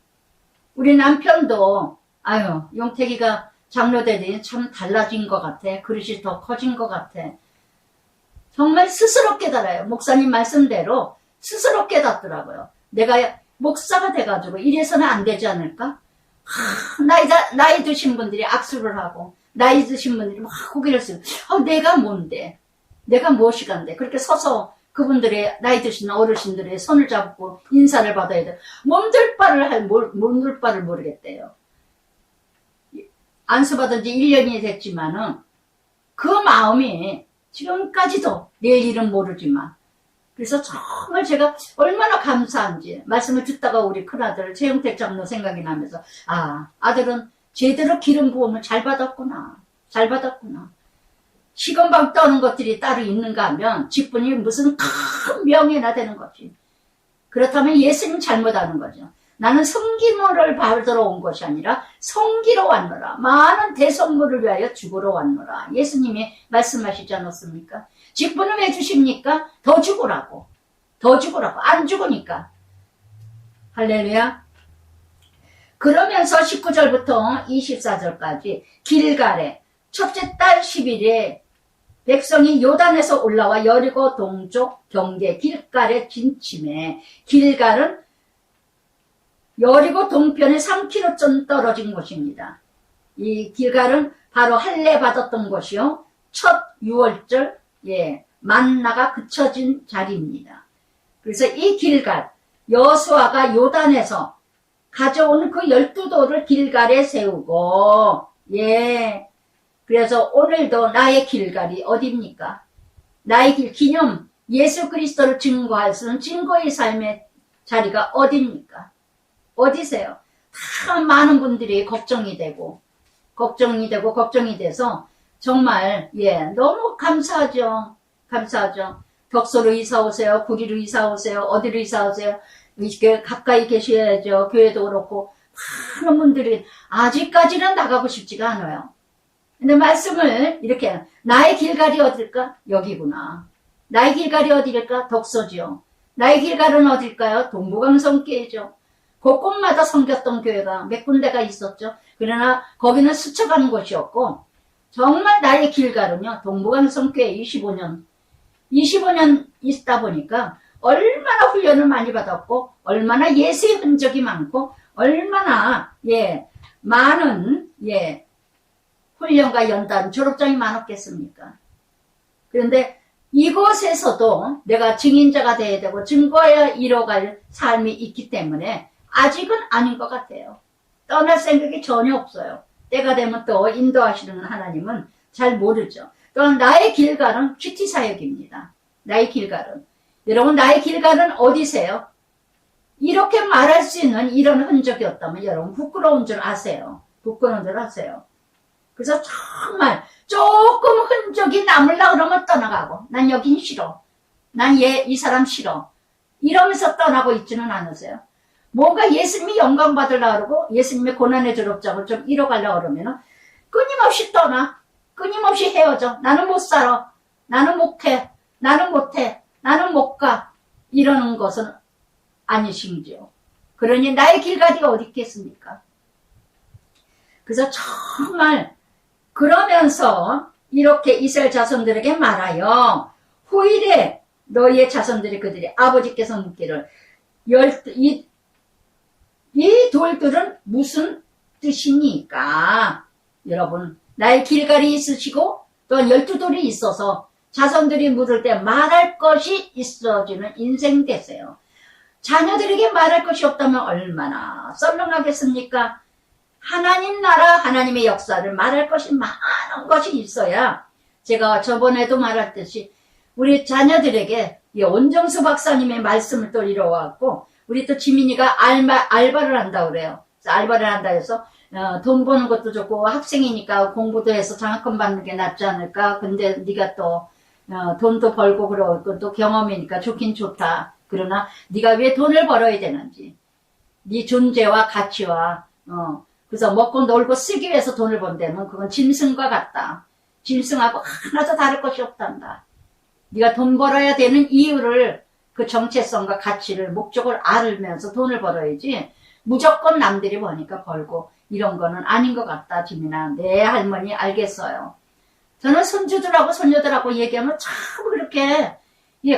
우리 남편도 용택이가 장로 되더니 참 달라진 것 같아. 그릇이 더 커진 것 같아. 정말 스스로 깨달아요. 목사님 말씀대로 스스로 깨닫더라고요. 내가 목사가 돼가지고 이래서는 안 되지 않을까? 나이 드신 분들이 악수를 하고, 나이 드신 분들이 막 고개를 쓰고, 내가 뭔데? 내가 무엇이간데? 그렇게 서서 그분들의 나이 드신 어르신들의 손을 잡고 인사를 받아야 돼. 몸둘 바를 모르겠대요. 안수받은 지 1년이 됐지만은 그 마음이 지금까지도 내일 일은 모르지만, 그래서 정말 제가 얼마나 감사한지 말씀을 듣다가 우리 큰아들 최영택 장로 생각이 나면서, 아들은 제대로 기름 부음을 잘 받았구나. 시건방 떠는 것들이 따로 있는가 하면 직분이 무슨 큰 명예나 되는 거지. 그렇다면 예수님 잘못하는 거죠. 나는 성기물을 받으러 온 것이 아니라 성기로 왔노라. 많은 대성물을 위하여 죽으러 왔노라. 예수님이 말씀하시지 않았습니까? 직분을 왜 주십니까? 더 죽으라고. 안 죽으니까. 할렐루야. 그러면서 19절부터 24절까지 길갈에 첫째 달 10일에 백성이 요단에서 올라와 여리고 동쪽 경계 길갈에 진침해. 길갈은 여리고 동편에 3km쯤 떨어진 곳입니다. 이 길갈은 바로 할례 받았던 곳이요, 첫 6월절 만나가 그쳐진 자리입니다. 그래서 이 길갈, 여호수아가 요단에서 가져온 그 12돌을 길갈에 세우고, 그래서 오늘도 나의 길갈이 어디입니까? 나의 길 기념, 예수 그리스도를 증거할 수 있는 증거의 삶의 자리가 어디입니까? 어디세요? 다 많은 분들이 걱정이 돼서 정말 너무 감사하죠. 덕소로 이사 오세요. 구리로 이사 오세요. 어디로 이사 오세요. 가까이 계셔야죠. 교회도 그렇고 많은 분들이 아직까지는 나가고 싶지가 않아요. 근데 말씀을 이렇게, 나의 길갈이 어딜까? 여기구나. 나의 길갈이 어딜까? 덕소죠. 나의 길갈은 어딜까요? 동부강성교회죠. 곳곳마다 섬겼던 교회가 몇 군데가 있었죠. 그러나 거기는 스쳐가는 곳이었고, 정말 나의 길갈은요, 동부강성교회 25년 있다 보니까 얼마나 훈련을 많이 받았고, 얼마나 예수의 흔적이 많고, 얼마나 많은 훈련과 연단, 졸업장이 많았겠습니까? 그런데 이곳에서도 내가 증인자가 돼야 되고 증거에 이뤄갈 삶이 있기 때문에 아직은 아닌 것 같아요. 떠날 생각이 전혀 없어요. 때가 되면 또 인도하시는 하나님은 잘 모르죠. 또한 나의 길갈은 큐티 사역입니다. 나의 길갈은. 여러분, 나의 길갈은 어디세요? 이렇게 말할 수 있는 이런 흔적이 없다면 여러분 부끄러운 줄 아세요. 부끄러운 줄 아세요. 그래서 정말 조금 흔적이 남으려고 그러면 떠나가고, 난 여긴 싫어. 난 이 사람 싫어. 이러면서 떠나고 있지는 않으세요. 뭔가 예수님이 영광 받으려고 그러고 예수님의 고난의 졸업장을 좀 이뤄가려고 그러면 끊임없이 떠나. 끊임없이 헤어져. 나는 못 살아. 나는 못해. 나는 못해. 나는 못 가. 이러는 것은 아니신지요. 그러니 나의 길가디가 어디 있겠습니까? 그래서 정말 그러면서 이렇게 이스라엘 자손들에게 말하여 후일에 너희의 자손들이 그들이 아버지께서 묻기를 이 돌들은 무슨 뜻이니까? 여러분, 나의 길갈이 있으시고 또한 12돌이 있어서 자손들이 물을 때 말할 것이 있어지는 인생 되세요. 자녀들에게 말할 것이 없다면 얼마나 썰렁하겠습니까? 하나님 나라, 하나님의 역사를 말할 것이 많은 것이 있어야 제가 저번에도 말했듯이 우리 자녀들에게 온정수 박사님의 말씀을 또 이뤄왔고 우리 또 지민이가 알바를 한다고 그래요. 알바를 한다 해서 돈 버는 것도 좋고 학생이니까 공부도 해서 장학금 받는 게 낫지 않을까. 근데 네가 또 돈도 벌고 그러고 또 경험이니까 좋긴 좋다. 그러나 네가 왜 돈을 벌어야 되는지. 네 존재와 가치와 그래서 먹고 놀고 쓰기 위해서 돈을 번다면 그건 짐승과 같다. 짐승하고 하나도 다를 것이 없단다. 네가 돈 벌어야 되는 이유를 그 정체성과 가치를 목적을 알면서 돈을 벌어야지 무조건 남들이 버니까 벌고 이런 거는 아닌 것 같다. 지민아. 네 할머니 알겠어요. 저는 손주들하고 손녀들하고 얘기하면 참 그렇게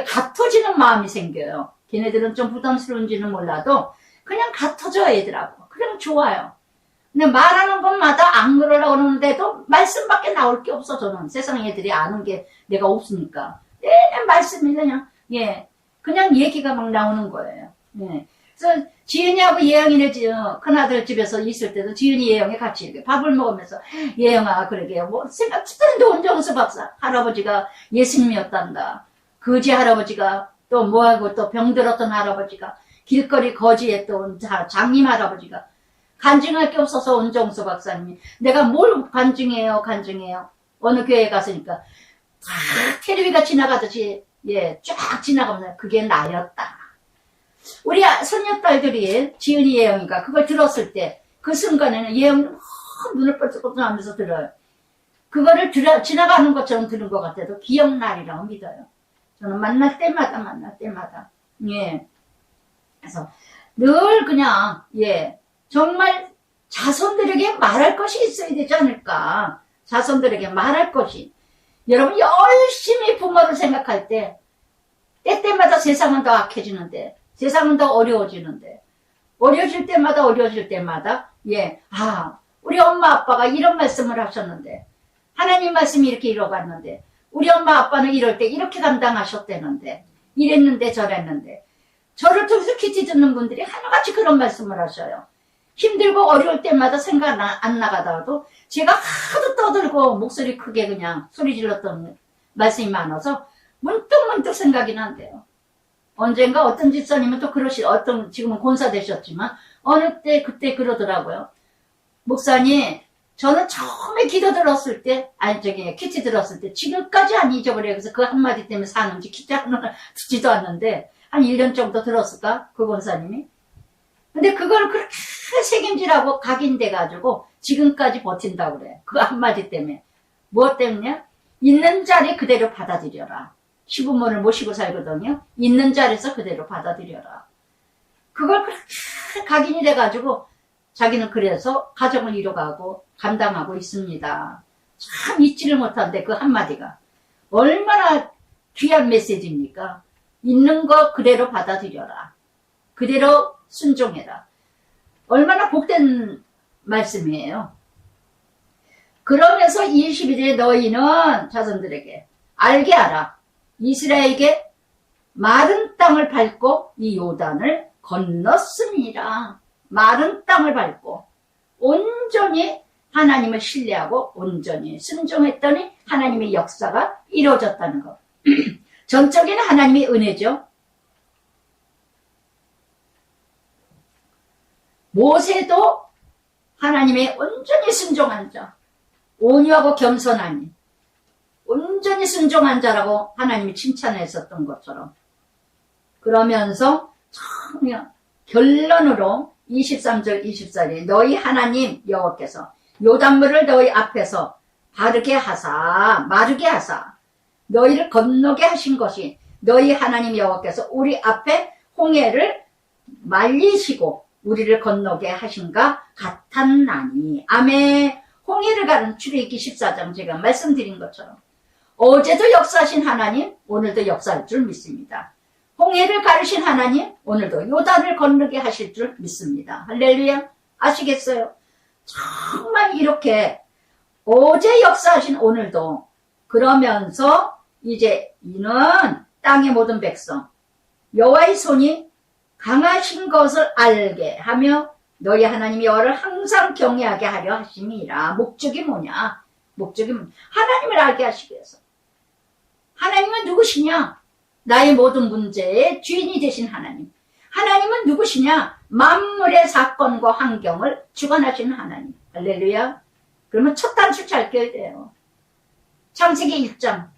같아지는 마음이 생겨요. 걔네들은 좀 부담스러운지는 몰라도 그냥 같아져 애들하고. 그냥 좋아요. 근데 말하는 것마다 안 그러려고 그러는데도 말씀밖에 나올 게 없어. 저는 세상 애들이 아는 게 내가 없으니까 내내 말씀이 그냥 얘기가 막 나오는 거예요. 그래서 지은이하고 예영이네 큰아들 집에서 있을 때도 지은이 예영이 같이 이렇게 밥을 먹으면서 예영아 그러게 뭐 생각지도 않는데 온정수 박사 할아버지가 예수님이었단다. 거지 할아버지가 또 뭐하고 또 병들었던 할아버지가 길거리 거지에 또 장님 할아버지가 간증할 게 없어서 온정수 박사님이 내가 뭘 간증해요. 어느 교회에 갔으니까 다 텔레비가 지나가듯이 쫙 지나가면서 그게 나였다. 우리 손녀딸들이 지은이 예영이가 그걸 들었을 때 그 순간에는 예영이 눈을 뻘쩍 하면서 들어요. 그거를 지나가는 것처럼 들은 것 같아도 기억나리라고 믿어요. 저는 만날 때마다 그래서 늘 그냥 정말 자손들에게 말할 것이 있어야 되지 않을까. 자손들에게 말할 것이. 여러분 열심히 부모를 생각할 때때마다 세상은 더 악해지는데 세상은 더 어려워지는데 어려워질 때마다 우리 엄마 아빠가 이런 말씀을 하셨는데 하나님 말씀이 이렇게 이뤄갔는데 우리 엄마 아빠는 이럴 때 이렇게 감당하셨다는데 이랬는데 저랬는데 저를 통해서 퀴즈 듣는 분들이 하나같이 그런 말씀을 하셔요. 힘들고 어려울 때마다 생각 안 나가다가도 제가 하도 떠들고 목소리 크게 그냥 소리 질렀던 말씀이 많아서 문득 생각이 난대요. 언젠가 어떤 집사님은 또 지금은 권사 되셨지만 어느 때 그때 그러더라고요. 목사님 저는 처음에 기도 들었을 때 퀴티 들었을 때 지금까지 안 잊어버려요. 그래서 그 한마디 때문에 사는지 퀴티 하나를 듣지도 않는데 한 1년 정도 들었을까 그 권사님이. 근데 그걸 그렇게 책임지라고 각인돼가지고 지금까지 버틴다고 그래. 그 한마디 때문에. 무엇 때문에? 있는 자리 그대로 받아들여라. 시부모를 모시고 살거든요. 있는 자리에서 그대로 받아들여라. 그걸 그렇게 각인이 돼가지고 자기는 그래서 가정을 이뤄가고 감당하고 있습니다. 참 잊지를 못한데 그 한마디가 얼마나 귀한 메시지입니까? 있는 거 그대로 받아들여라. 그대로 순종해라. 얼마나 복된 말씀이에요. 그러면서 21일에 너희는 자손들에게 알게 하라. 이스라엘에게 마른 땅을 밟고 이 요단을 건넜습니다. 마른 땅을 밟고 온전히 하나님을 신뢰하고 온전히 순종했더니 하나님의 역사가 이루어졌다는 것. 전적인 하나님의 은혜죠. 모세도 하나님의 온전히 순종한 자, 온유하고 겸손하니 온전히 순종한 자라고 하나님이 칭찬했었던 것처럼, 그러면서 전혀 결론으로 23절 24절에 너희 하나님 여호와께서 요단물을 너희 앞에서 마르게 하사 너희를 건너게 하신 것이 너희 하나님 여호와께서 우리 앞에 홍해를 말리시고 우리를 건너게 하신가 같았나니. 아멘. 홍해를 가른 출애굽기 14장 제가 말씀드린 것처럼 어제도 역사하신 하나님 오늘도 역사할 줄 믿습니다. 홍해를 가르신 하나님 오늘도 요단을 건너게 하실 줄 믿습니다. 할렐루야. 아시겠어요? 정말 이렇게 어제 역사하신 오늘도, 그러면서 이제 이는 땅의 모든 백성 여호와의 손이 강하신 것을 알게 하며 너희 하나님 여호와를 항상 경외하게 하려 하심이라. 목적이 뭐냐? 하나님을 알게 하시기 위해서. 하나님은 누구시냐? 나의 모든 문제의 주인이 되신 하나님. 하나님은 누구시냐? 만물의 사건과 환경을 주관하시는 하나님. 할렐루야. 그러면 첫 단추 잘 껴야 돼요. 창세기 1장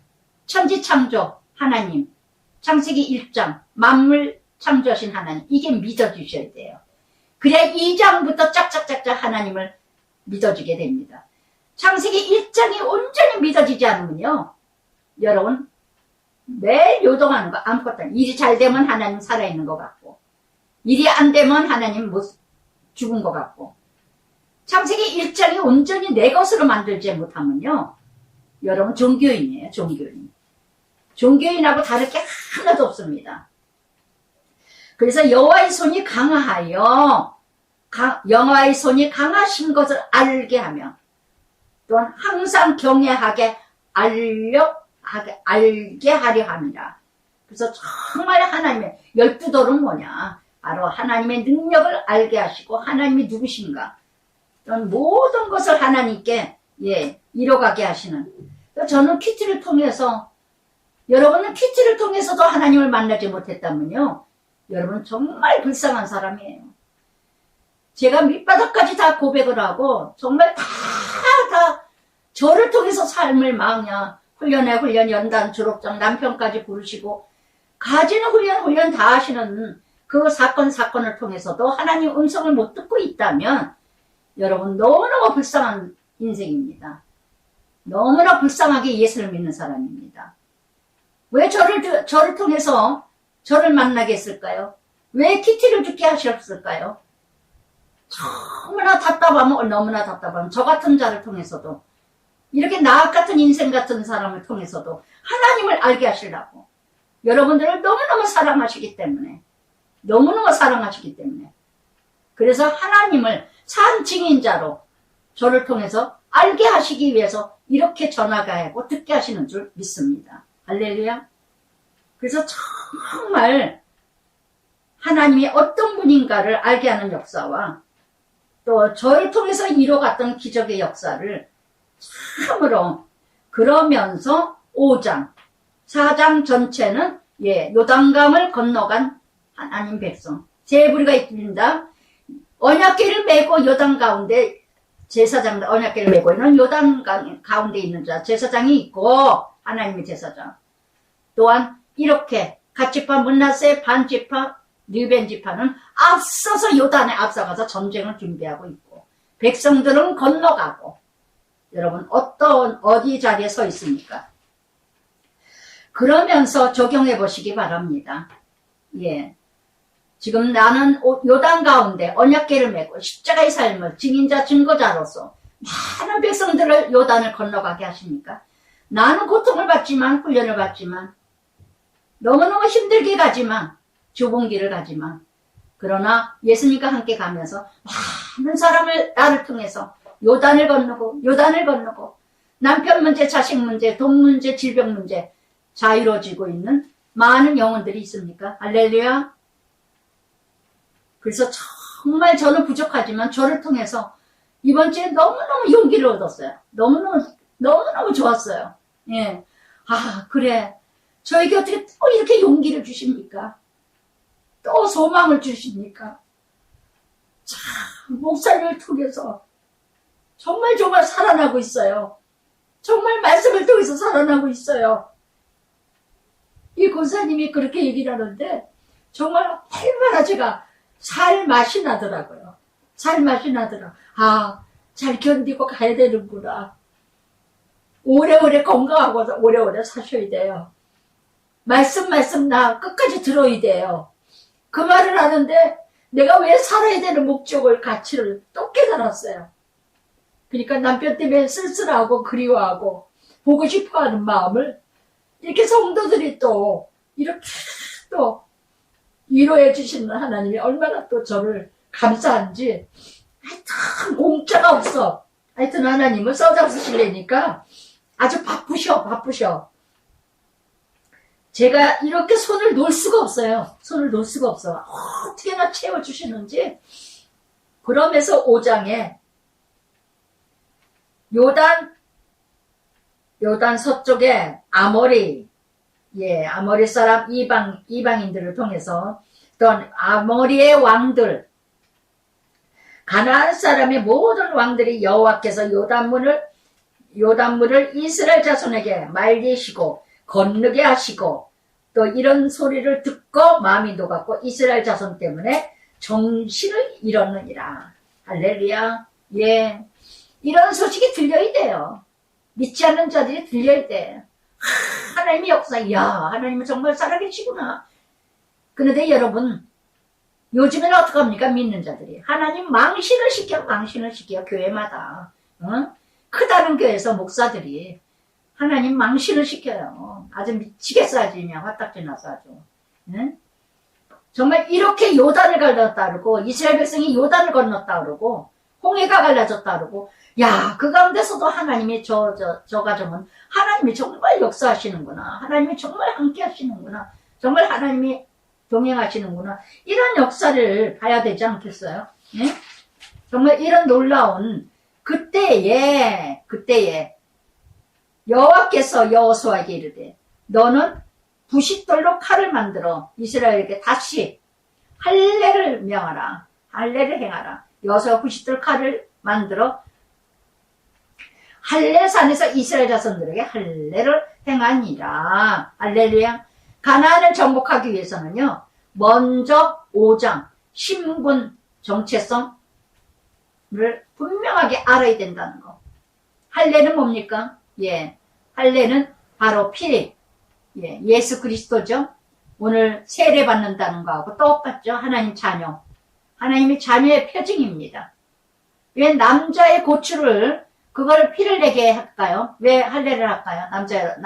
천지창조 하나님, 창세기 1장 만물 창조하신 하나님, 이게 믿어주셔야 돼요. 그래야 2장부터 짝짝짝짝 하나님을 믿어주게 됩니다. 창세기 1장이 온전히 믿어지지 않으면요, 여러분 매일 요동하는 거 아무것도 아니에요. 일이 잘 되면 하나님 살아있는 것 같고, 일이 안 되면 하나님 죽은 것 같고, 창세기 1장이 온전히 내 것으로 만들지 못하면요, 여러분 종교인이에요. 종교인하고 다를 게 하나도 없습니다. 그래서 여호와의 손이 여호와의 손이 강하신 것을 알게 하며 또한 항상 경외하게 알게 하려 함이라. 그래서 정말 하나님의 12도는 뭐냐? 바로 하나님의 능력을 알게 하시고 하나님이 누구신가? 또는 모든 것을 하나님께 이뤄가게 하시는. 저는 큐티를 통해서, 여러분은 큐티를 통해서도 하나님을 만나지 못했다면요, 여러분 정말 불쌍한 사람이에요. 제가 밑바닥까지 다 고백을 하고 정말 다 저를 통해서 삶을 훈련 연단 졸업장 남편까지 부르시고 가지는 훈련 다 하시는 그 사건을 통해서도 하나님 음성을 못 듣고 있다면 여러분 너무너무 불쌍한 인생입니다. 너무나 불쌍하게 예수를 믿는 사람입니다. 왜 저를 통해서 저를 만나게 했을까요? 왜 키티를 죽게 하셨을까요? 너무나 답답하면 저 같은 자를 통해서도, 이렇게 나 같은 인생 같은 사람을 통해서도 하나님을 알게 하시려고, 여러분들을 너무너무 사랑하시기 때문에, 그래서 하나님을 산 증인자로 저를 통해서 알게 하시기 위해서 이렇게 전화가 하고 듣게 하시는 줄 믿습니다. 할렐루야. 그래서 정말 하나님이 어떤 분인가를 알게 하는 역사와 또 저를 통해서 이뤄갔던 기적의 역사를 참으로, 그러면서 5장, 4장 전체는 요단강을 건너간 하나님 백성, 세 부류가 있습니다. 언약궤를 메고 요단 가운데 제사장, 언약궤를 메고 있는 요단 가운데 있는 자, 제사장이 있고, 하나님의 제사장. 또한 이렇게 갓지파, 므낫세, 반지파, 르벤 지파는 앞서서 요단에 앞서가서 전쟁을 준비하고 있고, 백성들은 건너가고, 여러분 어디 자리에 서 있습니까? 그러면서 적용해 보시기 바랍니다. 지금 나는 요단 가운데 언약궤를 메고 십자가의 삶을 증인자 증거자로서 많은 백성들을 요단을 건너가게 하십니까? 나는 고통을 받지만, 훈련을 받지만, 너무너무 힘들게 가지만, 좁은 길을 가지만, 그러나 예수님과 함께 가면서 많은 사람을 나를 통해서 요단을 건너고 남편 문제, 자식 문제, 돈 문제, 질병 문제, 자유로워지고 있는 많은 영혼들이 있습니까? 할렐루야. 그래서 정말 저는 부족하지만 저를 통해서 이번 주에 너무너무 용기를 얻었어요. 너무너무 좋았어요. 예. 아, 그래. 저에게 어떻게 또 이렇게 용기를 주십니까? 또 소망을 주십니까? 참, 목사님을 통해서 정말 살아나고 있어요. 정말 말씀을 통해서 살아나고 있어요. 이 권사님이 그렇게 얘기를 하는데 정말 얼마나 제가 살맛이 나더라고요. 살맛이 나더라. 아, 잘 견디고 가야 되는구나. 오래오래 건강하고 오래오래 사셔야 돼요. 말씀 나 끝까지 들어야 돼요. 그 말을 하는데 내가 왜 살아야 되는 목적을 가치를 또 깨달았어요. 그러니까 남편 때문에 쓸쓸하고 그리워하고 보고 싶어하는 마음을 이렇게 성도들이 또 이렇게 또 위로해 주시는 하나님이 얼마나 또 저를 감사한지. 하여튼 공짜가 없어. 하여튼 하나님은 써잡으시려니까 아주 바쁘셔. 제가 이렇게 손을 놓을 수가 없어요. 손을 놓을 수가 없어. 어떻게나 채워주시는지. 그러면서 5장에 요단 서쪽에 아모리 사람 이방인들을 통해서 어떤 아모리의 왕들, 가나안 사람의 모든 왕들이 여호와께서 요단물을 이스라엘 자손에게 말리시고 건너게 하시고 또 이런 소리를 듣고 마음이 녹았고 이스라엘 자손 때문에 정신을 잃었느니라. 할렐루야. 예. 이런 소식이 들려야 돼요. 믿지 않는 자들이 들려야 돼. 하나님의 역사, 이야, 하나님은 정말 살아계시구나. 그런데 여러분, 요즘에는 어떡합니까? 믿는 자들이. 하나님 망신을 시켜, 교회마다. 크다는 교회에서 목사들이 하나님 망신을 시켜요. 아주 미치겠어, 아주 그냥 화딱지 나서 아주. 응? 정말 이렇게 요단을 갈랐다 그러고, 이스라엘 백성이 요단을 건넜다 그러고, 홍해가 갈라졌다 그러고, 야, 그 가운데서도 하나님이 저 가정은 하나님이 정말 역사하시는구나. 하나님이 정말 함께 하시는구나. 정말 하나님이 동행하시는구나. 이런 역사를 봐야 되지 않겠어요? 예? 정말 이런 놀라운 그때에 여호와께서 여호수아에게 이르되 너는 부싯돌로 칼을 만들어 이스라엘에게 다시 할례를 명하라. 할례를 행하라. 여호수아 부싯돌 칼을 만들어 할례산에서 이스라엘 자손들에게 할례를 행하니라. 할렐루야. 가나안을 정복하기 위해서는요, 먼저 5장 신분 정체성을 분명하게 알아야 된다는 거. 할례는 뭡니까? 예, 할례는 바로 피, 예, 예수 그리스도죠. 오늘 세례 받는다는 거하고 똑같죠. 하나님 자녀, 하나님의 자녀의 표징입니다. 왜 남자의 고추를 그걸 피를 내게 할까요? 왜 할례를 할까요? 남자의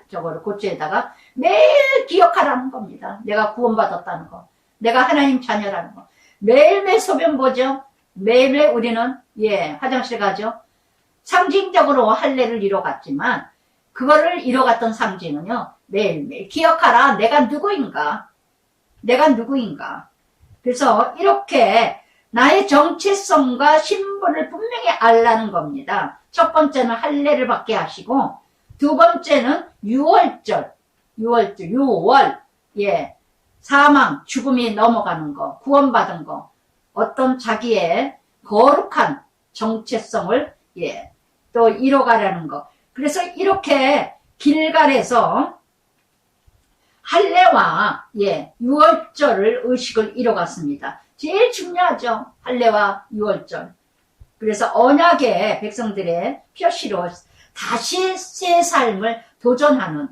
저거를 고추에다가 매일 기억하라는 겁니다. 내가 구원받았다는 거. 내가 하나님 자녀라는 거. 매일매일 소변 보죠? 매일매일 우리는, 예, 화장실 가죠? 상징적으로 할례를 이뤄갔지만, 그거를 이뤄갔던 상징은요, 매일매일 기억하라. 내가 누구인가? 그래서 이렇게 나의 정체성과 신분을 분명히 알라는 겁니다. 첫 번째는 할례를 받게 하시고, 두 번째는 유월, 예, 사망, 죽음이 넘어가는 거, 구원받은 거, 어떤 자기의 거룩한 정체성을, 예, 또 이뤄가라는 거. 그래서 이렇게 길갈에서 할례와, 예, 유월절을 의식을 이뤄갔습니다. 제일 중요하죠. 할례와 유월절. 그래서 언약의 백성들의 표시로 다시 새 삶을 도전하는.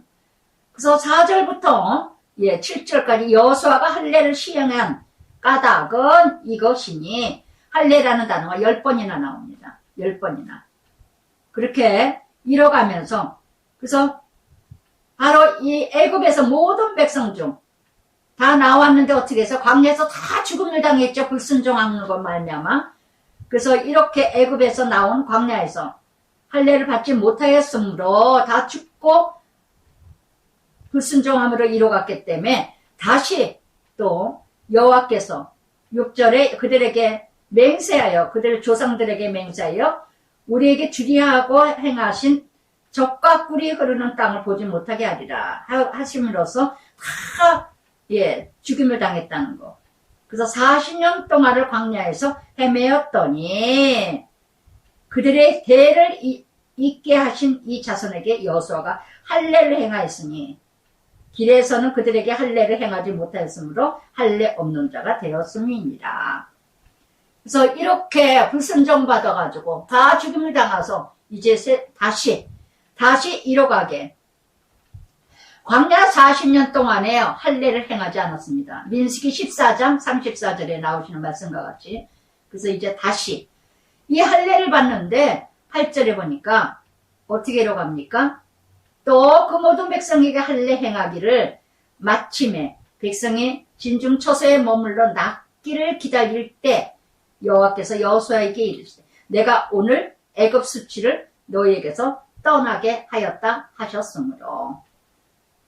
그래서 4절부터, 예, 7절까지 여호수아가 할례를 시행한 까닭은 이것이니, 할례라는 단어가 10번이나 나옵니다. 10번이나. 그렇게 이뤄가면서, 그래서 바로 이 애굽에서 모든 백성 중 다 나왔는데 어떻게 해서 광야에서 다 죽음을 당했죠. 불순종하는 것 말미암아. 그래서 이렇게 애굽에서 나온 광야에서 할례를 받지 못하였으므로 다 죽고 불순종함으로 이뤄갔기 때문에 다시 또 여호와께서 6절에 그들에게 맹세하여 그들 조상들에게 맹세하여 우리에게 주리하고 행하신 젖과 꿀이 흐르는 땅을 보지 못하게 하리라 하심으로써 다 죽임을 당했다는 거. 그래서 40년 동안을 광야에서 헤매었더니 그들의 대를 잇게 하신 이 자손에게 여호수아가 할례를 행하였으니 길에서는 그들에게 할례를 행하지 못하였으므로 할례 없는 자가 되었음이니라. 그래서 이렇게 불순종 받아가지고 다 죽임을 당해서 이제 다시 이뤄가게 광야 40년 동안에 할례를 행하지 않았습니다. 민수기 14장 34절에 나오시는 말씀과 같이. 그래서 이제 다시 이 할례를 받는데 8절에 보니까 어떻게 이뤄갑니까? 또 그 모든 백성에게 할례 행하기를 마침에 백성이 진중처소에 머물러 낫기를 기다릴 때 여호와께서 여호수아에게 이르시되 내가 오늘 애굽 수치를 너희에게서 떠나게 하였다 하셨으므로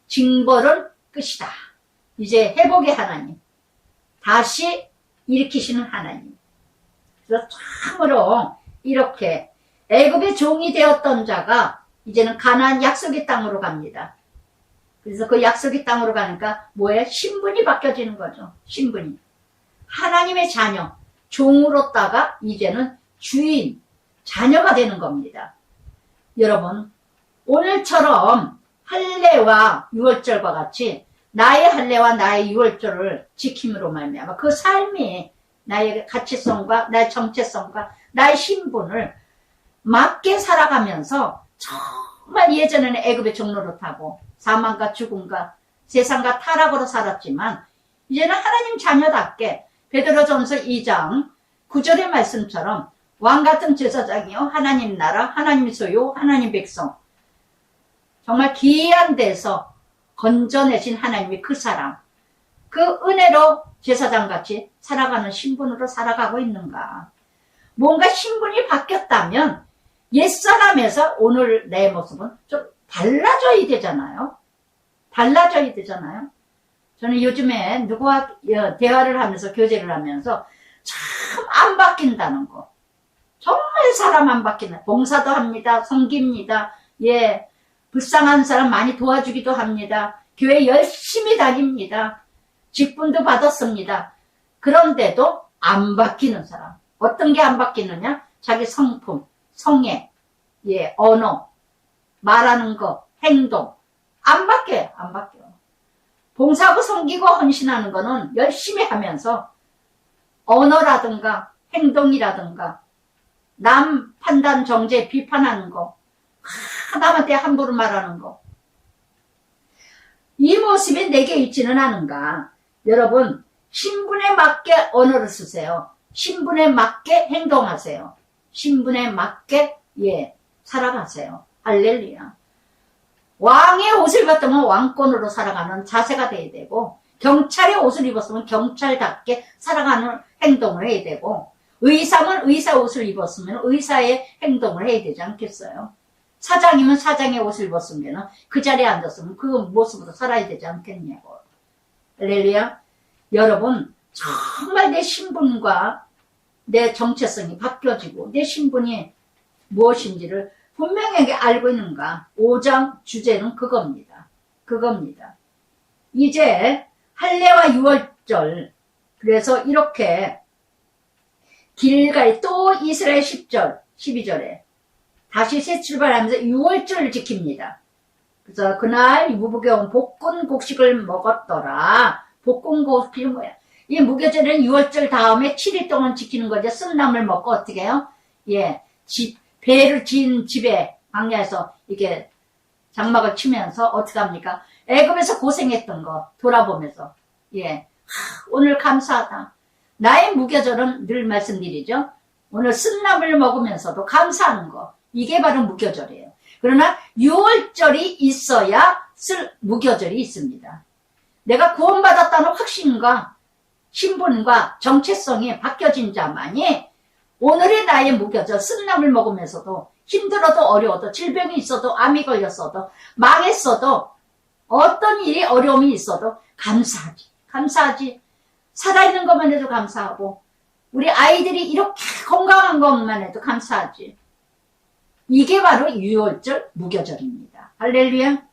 징벌은 끝이다. 이제 회복의 하나님, 다시 일으키시는 하나님. 그래서 참으로 이렇게 애굽의 종이 되었던 자가 이제는 가나안 약속의 땅으로 갑니다. 그래서 그 약속의 땅으로 가니까 뭐예요? 신분이 바뀌어지는 거죠. 신분이. 하나님의 자녀, 종으로다가 이제는 주인, 자녀가 되는 겁니다. 여러분, 오늘처럼 할례와 유월절과 같이 나의 할례와 나의 유월절을 지킴으로 말미암아 그 삶이 나의 가치성과 나의 정체성과 나의 신분을 맞게 살아가면서 정말 예전에는 애굽의 종노릇하고 사망과 죽음과 세상과 타락으로 살았지만 이제는 하나님 자녀답게 베드로전서 2장 9절의 말씀처럼 왕같은 제사장이요 하나님 나라 하나님 소유 하나님 백성 정말 귀한 데서 건져내신 하나님이 그 사람 그 은혜로 제사장같이 살아가는 신분으로 살아가고 있는가. 뭔가 신분이 바뀌었다면 옛사람에서 오늘 내 모습은 좀 달라져야 되잖아요. 달라져야 되잖아요. 저는 요즘에 누구와 대화를 하면서 교제를 하면서 참 안 바뀐다는 거. 정말 사람 안 바뀌는 봉사도 합니다. 섬깁니다. 불쌍한 사람 많이 도와주기도 합니다. 교회 열심히 다닙니다. 직분도 받았습니다. 그런데도 안 바뀌는 사람. 어떤 게 안 바뀌느냐? 자기 성품, 성애, 언어, 말하는 거, 행동. 안 바뀌어요. 안 바뀌어요. 봉사하고 섬기고 헌신하는 거는 열심히 하면서 언어라든가 행동이라든가 남 판단, 정죄, 비판하는 거 남한테 함부로 말하는 거 이 모습이 내게 있지는 않은가. 여러분 신분에 맞게 언어를 쓰세요. 신분에 맞게 행동하세요. 신분에 맞게 살아가세요. 할렐루야. 왕의 옷을 입었다면 왕권으로 살아가는 자세가 돼야 되고 경찰의 옷을 입었으면 경찰답게 살아가는 행동을 해야 되고 의사면 의사 옷을 입었으면 의사의 행동을 해야 되지 않겠어요? 사장이면 사장의 옷을 입었으면 그 자리에 앉았으면 그 모습으로 살아야 되지 않겠냐고. 할렐루야. 여러분 정말 내 신분과 내 정체성이 바뀌어지고 내 신분이 무엇인지를 분명하게 알고 있는가. 5장 주제는 그겁니다. 그겁니다. 이제 할례와 유월절 그래서 이렇게 길갈 또 이스라엘 10절 12절에 다시 새 출발하면서 6월절을 지킵니다. 그래서 그날 무교온 볶은 곡식을 먹었더라. 볶은 곡식이 뭐야? 이 무교절은 6월절 다음에 7일 동안 지키는 거죠. 쓴나물 먹고 어떻게 해요? 배를 지은 집에 광야에서 이렇게 장막을 치면서 어떻게 합니까? 애굽에서 고생했던 거 돌아보면서 오늘 감사하다. 나의 무교절은 늘 말씀드리죠. 오늘 쓴나물 먹으면서도 감사하는 거. 이게 바로 무교절이에요. 그러나 6월절이 있어야 쓸 무교절이 있습니다. 내가 구원받았다는 확신과 신분과 정체성이 바뀌어진 자만이 오늘의 나의 무교절 쓴나물 먹으면서도 힘들어도 어려워도 질병이 있어도 암이 걸렸어도 망했어도 어떤 일이 어려움이 있어도 감사하지. 감사하지. 살아있는 것만 해도 감사하고 우리 아이들이 이렇게 건강한 것만 해도 감사하지. 이게 바로 유월절 무교절입니다. 할렐루야.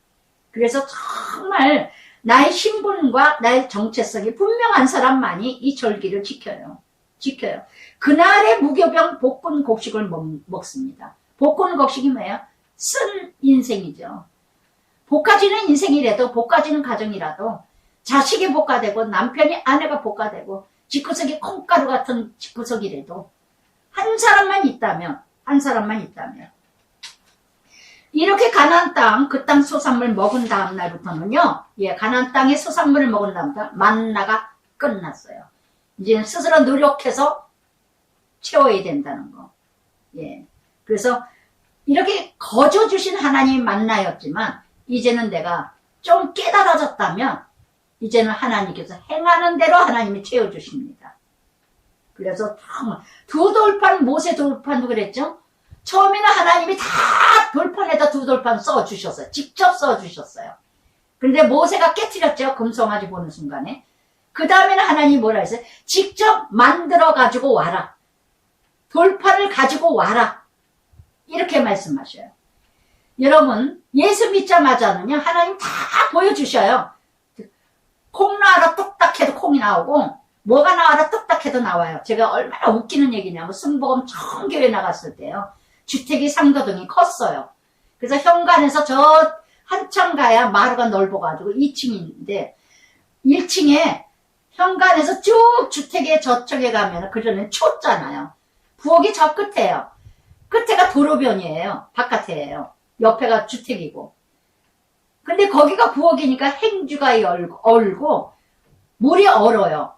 그래서 정말 나의 신분과 나의 정체성이 분명한 사람만이 이 절기를 지켜요. 그날에 무교병 복근 곡식을 먹습니다. 복근 곡식이 뭐예요? 쓴 인생이죠. 볶아지는 인생이라도, 볶아지는 가정이라도 자식이 볶아되고 남편이 아내가 볶아되고 집구석이 콩가루 같은 집구석이라도 한 사람만 있다면 이렇게 가나안 땅, 그 땅 소산물 먹은 다음 날부터는요, 가나안 땅의 소산물을 먹은 다음부터 만나가 끝났어요. 이제는 스스로 노력해서 채워야 된다는 거. 그래서 이렇게 거저 주신 하나님이 만나였지만 이제는 내가 좀 깨달아졌다면 이제는 하나님께서 행하는 대로 하나님이 채워주십니다. 그래서 두 돌판, 모세 돌판도 그랬죠? 처음에는 하나님이 다 돌판에다 두 돌판 써주셨어요. 직접 써주셨어요. 그런데 모세가 깨트렸죠. 금송아지 보는 순간에. 그 다음에는 하나님이 뭐라 했어요? 직접 만들어 가지고 와라. 돌판을 가지고 와라. 이렇게 말씀하셔요. 여러분, 예수 믿자마자는요, 하나님 다 보여주셔요. 콩 나와라 뚝딱 해도 콩이 나오고, 뭐가 나와라 뚝딱 해도 나와요. 제가 얼마나 웃기는 얘기냐면, 승복음 처음 교회 나갔을 때요. 주택이 상도동이 컸어요. 그래서 현관에서 저 한참 가야 마루가 넓어가지고 2층인데, 1층에 현관에서 쭉 주택의 저쪽에 가면, 그전엔 쳤잖아요. 부엌이 저 끝에요. 끝에가 도로변이에요. 바깥에예요. 옆에가 주택이고. 근데 거기가 부엌이니까 행주가 얼고 물이 얼어요.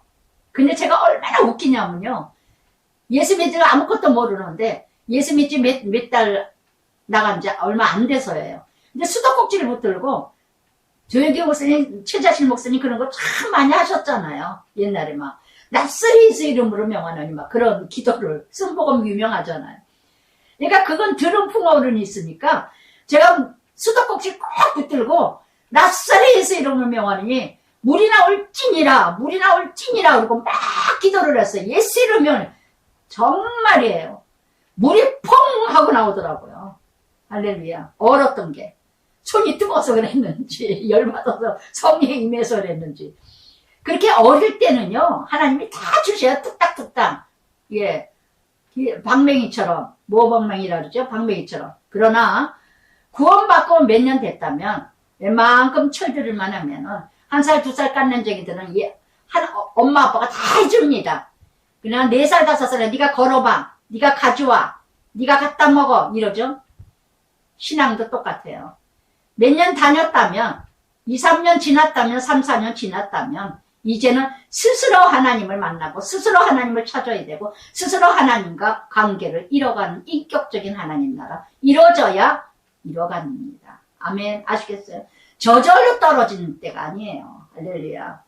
근데 제가 얼마나 웃기냐면요. 예수 믿지도 아무것도 모르는데 예수 믿지 몇 달 나간 지 얼마 안 돼서예요. 근데 수도꼭지를 붙들고 조혜교 목사님, 최자실 목사님 그런 거 참 많이 하셨잖아요. 옛날에 막 낯설이 예수 이름으로 명하노니 막 그런 기도를 승복음 유명하잖아요. 그러니까 그건 들은 풍어른이 있으니까 제가 수도꼭지 꼭 붙들고 낯설이 예수 이름으로 명하노니 물이 나올 찐이라 그러고 막 기도를 했어요. 예수 이름은 정말이에요. 물이 펑 하고 나오더라고요. 할렐루야. 얼었던 게 손이 뜨거워서 그랬는지 열받아서 성령에 임해서 그랬는지 그렇게 어릴 때는요 하나님이 다 주셔야 뚝딱뚝딱 방맹이처럼 모방맹이라 그러죠. 방맹이처럼. 그러나 구원받고 몇 년 됐다면 웬만큼 철들을만 하면은 1살 2살 깎는 쟁이들은 엄마 아빠가 다 해줍니다. 그냥 4살 5살에 네가 걸어봐, 네가 가져와, 네가 갖다 먹어 이러죠. 신앙도 똑같아요. 몇 년 다녔다면 2, 3년 지났다면 3, 4년 지났다면 이제는 스스로 하나님을 만나고 스스로 하나님을 찾아야 되고 스스로 하나님과 관계를 이뤄가는 인격적인 하나님 나라 이루어져야 이뤄갑니다. 아멘. 아시겠어요? 저절로 떨어지는 때가 아니에요. 할렐루야.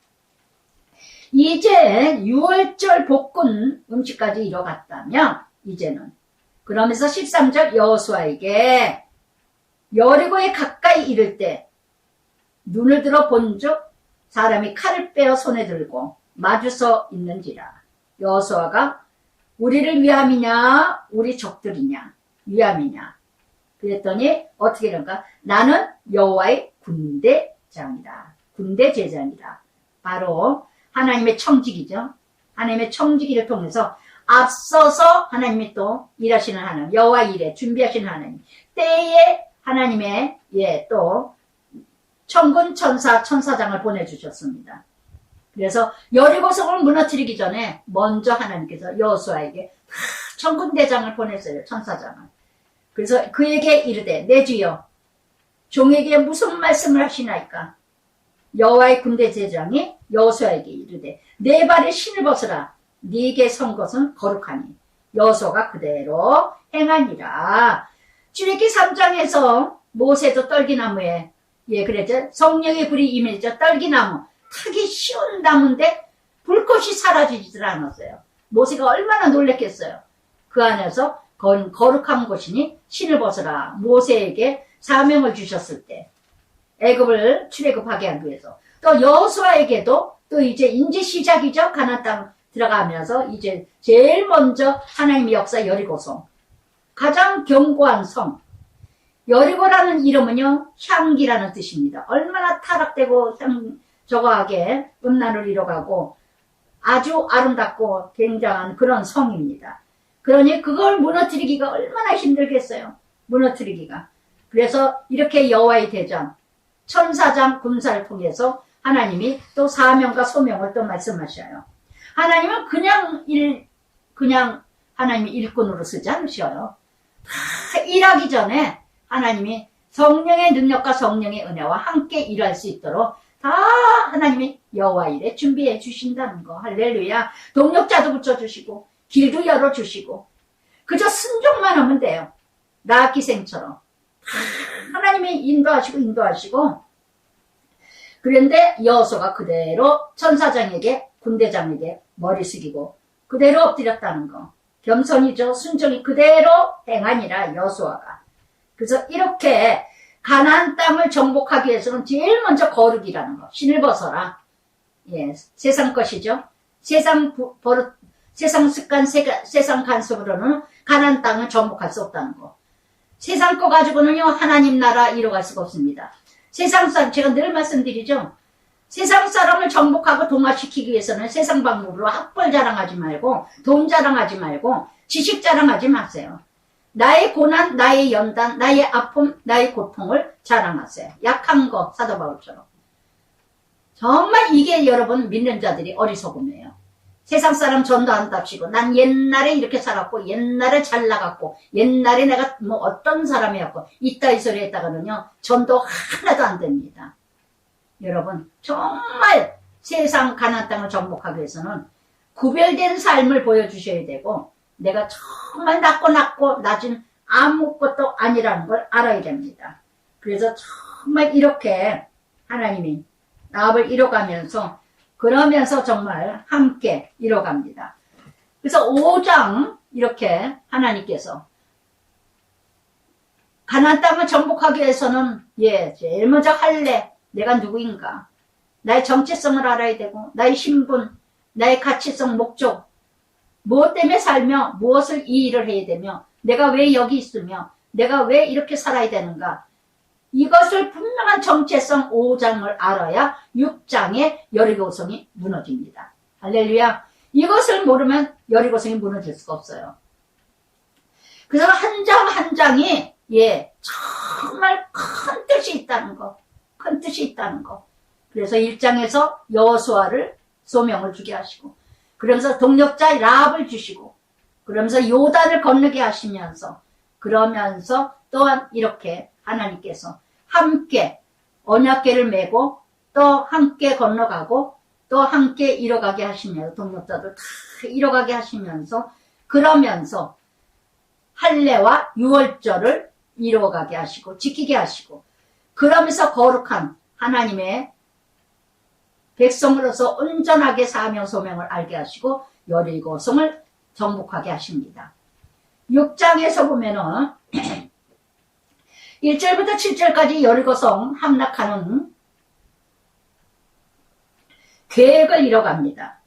이제 6월절 볶은 음식까지 이뤄갔다면 이제는 그러면서 13절 여호수아에게 여리고에 가까이 이를 때 눈을 들어 본즉 사람이 칼을 빼어 손에 들고 마주서 있는지라. 여호수아가 우리를 위함이냐 우리 적들이냐 위함이냐 그랬더니 어떻게 그런가? 나는 여호와의 군대장이다. 군대제장이다. 바로 하나님의 청지기죠. 하나님의 청지기를 통해서 앞서서 하나님이 또 일하시는 하나님, 여호와 일에 준비하시는 하나님, 때에 하나님의 또 천군 천사장을 보내주셨습니다. 그래서 여리고성을 무너뜨리기 전에 먼저 하나님께서 여호수아에게 천군대장을 보냈어요. 천사장을. 그래서 그에게 이르되 내 주여 종에게 무슨 말씀을 하시나이까? 여호와의 군대제장이 여호수아에게 이르되 내 발에 신을 벗으라. 네게 선 것은 거룩하니. 여호수아가 그대로 행하니라. 출애굽기 3장에서 모세도 떨기나무에 그랬죠. 성령의 불이 임했죠. 떨기나무 타기 쉬운 나무인데 불꽃이 사라지지를 않았어요. 모세가 얼마나 놀랬겠어요. 그 안에서 거룩한 곳이니 신을 벗으라. 모세에게 사명을 주셨을 때 애굽을 출애굽하게 하기 위해서. 또 여호수아에게도 또 이제 시작이죠. 가나안 땅 들어가면서 이제 제일 먼저 하나님의 역사 여리고성. 가장 견고한 성. 여리고라는 이름은요, 향기라는 뜻입니다. 얼마나 타락되고 저거하게 음란을 이뤄가고 아주 아름답고 굉장한 그런 성입니다. 그러니 그걸 무너뜨리기가 얼마나 힘들겠어요. 무너뜨리기가. 그래서 이렇게 여호와의 대전, 천사장 군사를 통해서 하나님이 또 사명과 소명을 또 말씀하셔요. 하나님은 그냥 하나님이 일꾼으로 쓰지 않으셔요. 다 일하기 전에 하나님이 성령의 능력과 성령의 은혜와 함께 일할 수 있도록 다 하나님이 여호와 일에 준비해 주신다는 거. 할렐루야. 동력자도 붙여주시고 길도 열어주시고 그저 순종만 하면 돼요. 라기생처럼 하나님이 인도하시고 그런데 여호수아가 그대로 천사장에게 군대장에게 머리 숙이고 그대로 엎드렸다는 거. 겸손이죠. 순종이 그대로 행하니라 여호수아가. 그래서 이렇게 가나안 땅을 정복하기 위해서는 제일 먼저 거룩이라는 거. 신을 벗어라. 예, 세상 것이죠. 세상 버릇, 세상 습관, 세상 간섭으로는 가나안 땅을 정복할 수 없다는 거. 세상 거 가지고는요, 하나님 나라 이뤄갈 수가 없습니다. 세상 사람, 제가 늘 말씀드리죠. 세상 사람을 정복하고 동화시키기 위해서는 세상 방법으로 학벌 자랑하지 말고, 돈 자랑하지 말고, 지식 자랑하지 마세요. 나의 고난, 나의 연단, 나의 아픔, 나의 고통을 자랑하세요. 약한 거, 사도 바울처럼. 정말 이게 여러분 믿는 자들이 어리석음이에요. 세상 사람 전도 한답시고 난 옛날에 이렇게 살았고 옛날에 잘 나갔고 옛날에 내가 뭐 어떤 사람이었고 이따위 소리 했다가는요 전도 하나도 안 됩니다. 여러분 정말 세상 가나안 땅을 정복하기 위해서는 구별된 삶을 보여주셔야 되고 내가 정말 낮고 낮은 아무것도 아니라는 걸 알아야 됩니다. 그래서 정말 이렇게 하나님이 나업을 이뤄가면서 그러면서 정말 함께 이뤄갑니다. 그래서 5장 이렇게 하나님께서 가나안 땅을 정복하기 위해서는 제일 먼저 할례 내가 누구인가 나의 정체성을 알아야 되고 나의 신분 나의 가치성 목적 무엇 때문에 살며 무엇을 이 일을 해야 되며 내가 왜 여기 있으며 내가 왜 이렇게 살아야 되는가 이것을 분명한 정체성 5장을 알아야 6장의 여리고성이 무너집니다. 할렐루야. 이것을 모르면 여리고성이 무너질 수가 없어요. 그래서 한 장 한 장이 정말 큰 뜻이 있다는 거. 큰 뜻이 있다는 거. 그래서 1장에서 여호수아를 소명을 주게 하시고 그러면서 동력자 라합을 주시고 그러면서 요단을 건너게 하시면서 그러면서 또한 이렇게 하나님께서 함께 언약궤를 메고 또 함께 건너가고 또 함께 이뤄가게 하시면서 동력자들 다 이뤄가게 하시면서 그러면서 할례와 유월절을 이루어가게 하시고 지키게 하시고 그러면서 거룩한 하나님의 백성으로서 온전하게 사명 소명을 알게 하시고 여리고성을 정복하게 하십니다. 6장에서 보면은 1절부터 7절까지 여리고성 함락하는 계획을 이뤄갑니다.